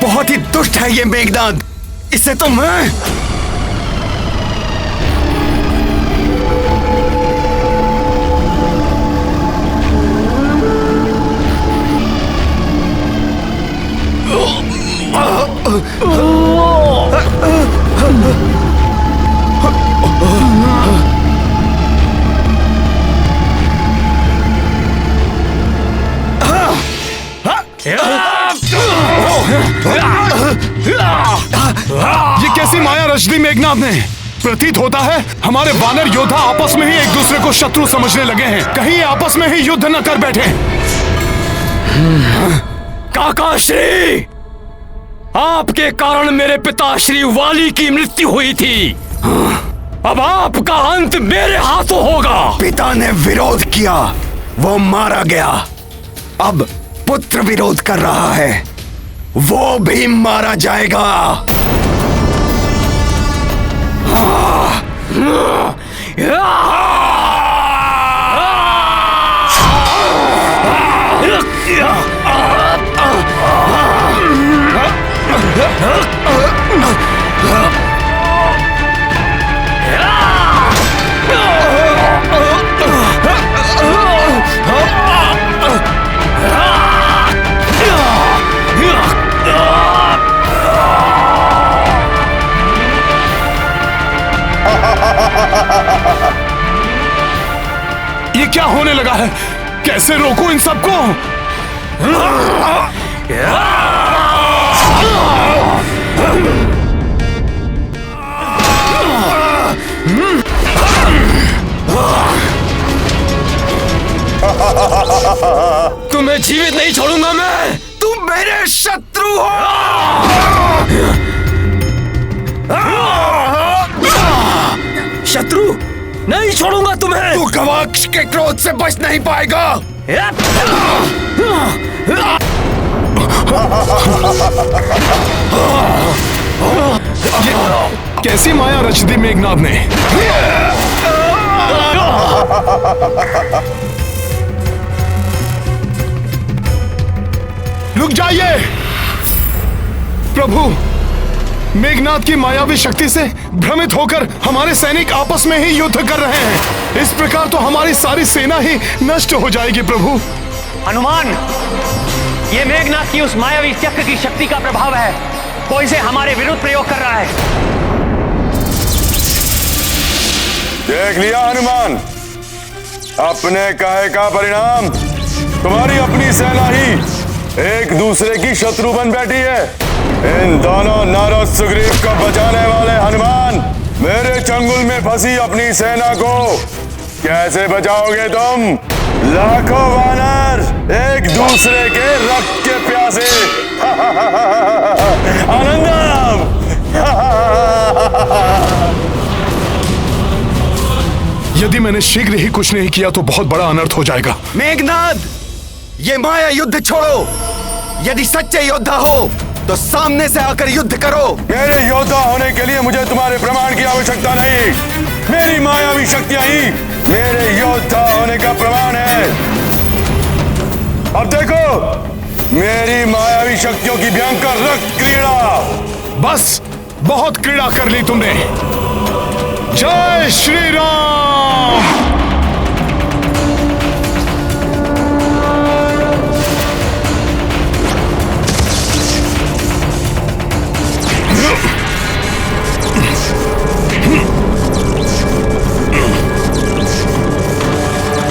बहुत ही दुष्ट है ये मेघनाद, इसे तो मैं ये कैसी माया रच दी मेघनाद ने। प्रतीत होता है हमारे वानर योद्धा आपस में ही एक दूसरे को शत्रु समझने लगे हैं। कहीं ये आपस में ही युद्ध न कर बैठे। काका श्री, आपके कारण मेरे पिता श्री वाली की मृत्यु हुई थी। अब आपका अंत मेरे हाथों होगा। पिता ने विरोध किया, वो मारा गया। अब पुत्र विरोध कर रहा है, वो भी मारा जाएगा। ये क्या होने लगा है? कैसे रोकूं इन सबको? तुम्हें जीवित नहीं छोड़ूंगा मैं। तुम मेरे शत्रु हो। शत्रु नहीं छोड़ूंगा तुम्हें। तू गवाक्ष के क्रोध से बच नहीं पाएगा। कैसी माया रच दी मेघनाद ने। रुक जाइए प्रभु। मेघनाद की मायावी शक्ति से भ्रमित होकर हमारे सैनिक आपस में ही युद्ध कर रहे हैं। इस प्रकार तो हमारी सारी सेना ही नष्ट हो जाएगी प्रभु। हनुमान, ये मेघनाद की उस मायावी चक्र की शक्ति का प्रभाव है। कोई इसे हमारे विरुद्ध प्रयोग कर रहा है। देख लिया हनुमान, अपने कहे का परिणाम। तुम्हारी अपनी सेना ही एक दूसरे की शत्रु बन बैठी है। इन दोनों नारद सुग्रीव को बचाने वाले हनुमान, मेरे चंगुल में फंसी अपनी सेना को कैसे बचाओगे तुम? लाखों वानर एक दूसरे के रक्त के प्यासे। आनंदम। यदि मैंने शीघ्र ही कुछ नहीं किया तो बहुत बड़ा अनर्थ हो जाएगा। मेघनाद, ये माया युद्ध छोड़ो। यदि सच्चे योद्धा हो तो सामने से आकर युद्ध करो। मेरे योद्धा होने के लिए मुझे तुम्हारे प्रमाण की आवश्यकता नहीं। मेरी मायावी शक्तियां ही मेरे योद्धा होने का प्रमाण है। अब देखो मेरी मायावी शक्तियों की भयंकर रक्त क्रीड़ा। बस बहुत क्रीड़ा कर ली तुमने। जय श्री राम।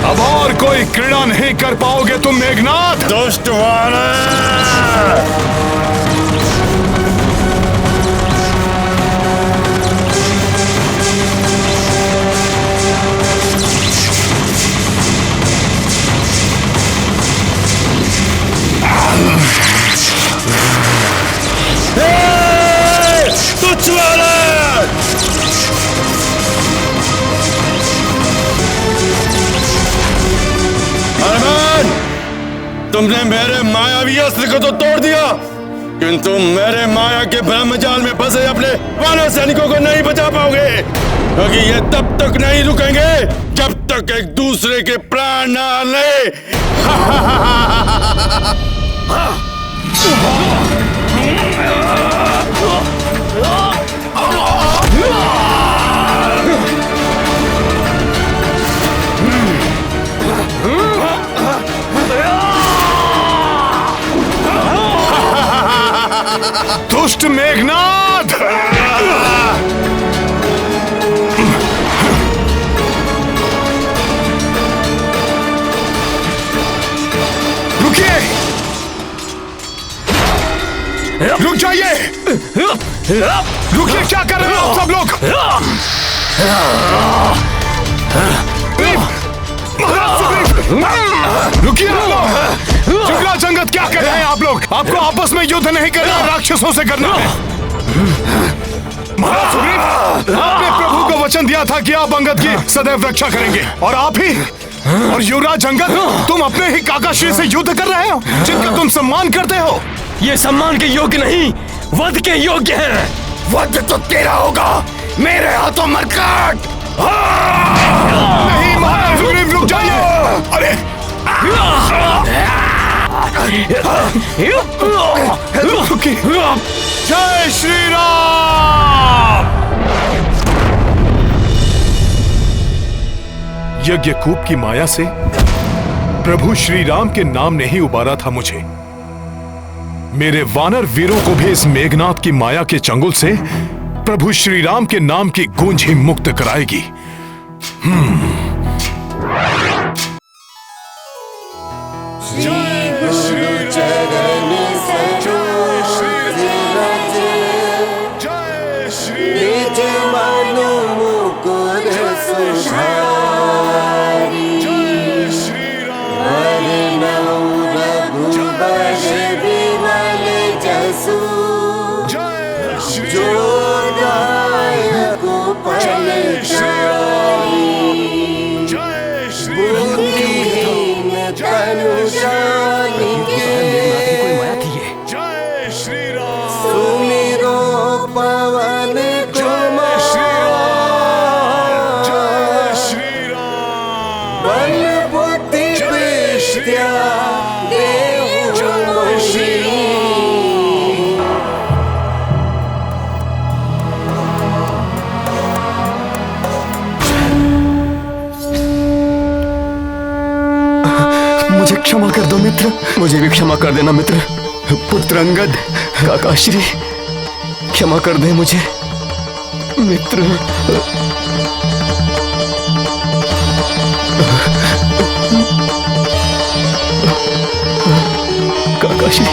अब और कोई क्रीड़ा नहीं कर पाओगे तुम मेघनाद। दुष्ट वानर। तुच्छ वानर। हनुमान, तुमने मेरे मायावी अस्त्र को तो तोड़ दिया, किंतु मेरे माया के ब्रह्म जाल में फंसे अपने वानर सैनिकों को नहीं बचा पाओगे, क्योंकि ये तब तक नहीं रुकेंगे जब तक एक दूसरे के प्राण न ले। दुष्ट मेघनाद। रुकिए, रुक जाइए। रुकिए, क्या कर रहे हो आप सब लोग? रुकिए युवराज अंगद, क्या कर रहे हैं आप लोग? आपको आपस में युद्ध नहीं करना, राक्षसों से करना है। महाराज सुग्रीव, आपने प्रभु को वचन दिया था कि आप अंगद की सदैव रक्षा करेंगे, और आप ही और युवराज अंगद तुम अपने ही काकाश्री से युद्ध कर रहे हो, जिनका तुम सम्मान करते हो। ये सम्मान के योग्य नहीं, वध के योग्य है। वध तो तेरा होगा, मेरे हाथों मरकट। नहीं महाराज सुग्रीव, रुक जाइए। अरे जय श्री राम। यज्ञकूप की माया से प्रभु श्री राम के नाम ने ही उबारा था मुझे। मेरे वानर वीरों को भी इस मेघनाथ की माया के चंगुल से प्रभु श्री राम के नाम की गूंज ही मुक्त कराएगी। मुझे क्षमा कर दो मित्र, मुझे भी क्षमा कर देना मित्र। पुत्र अंगद, काका श्री, क्षमा कर दे मुझे मित्र। काका श्री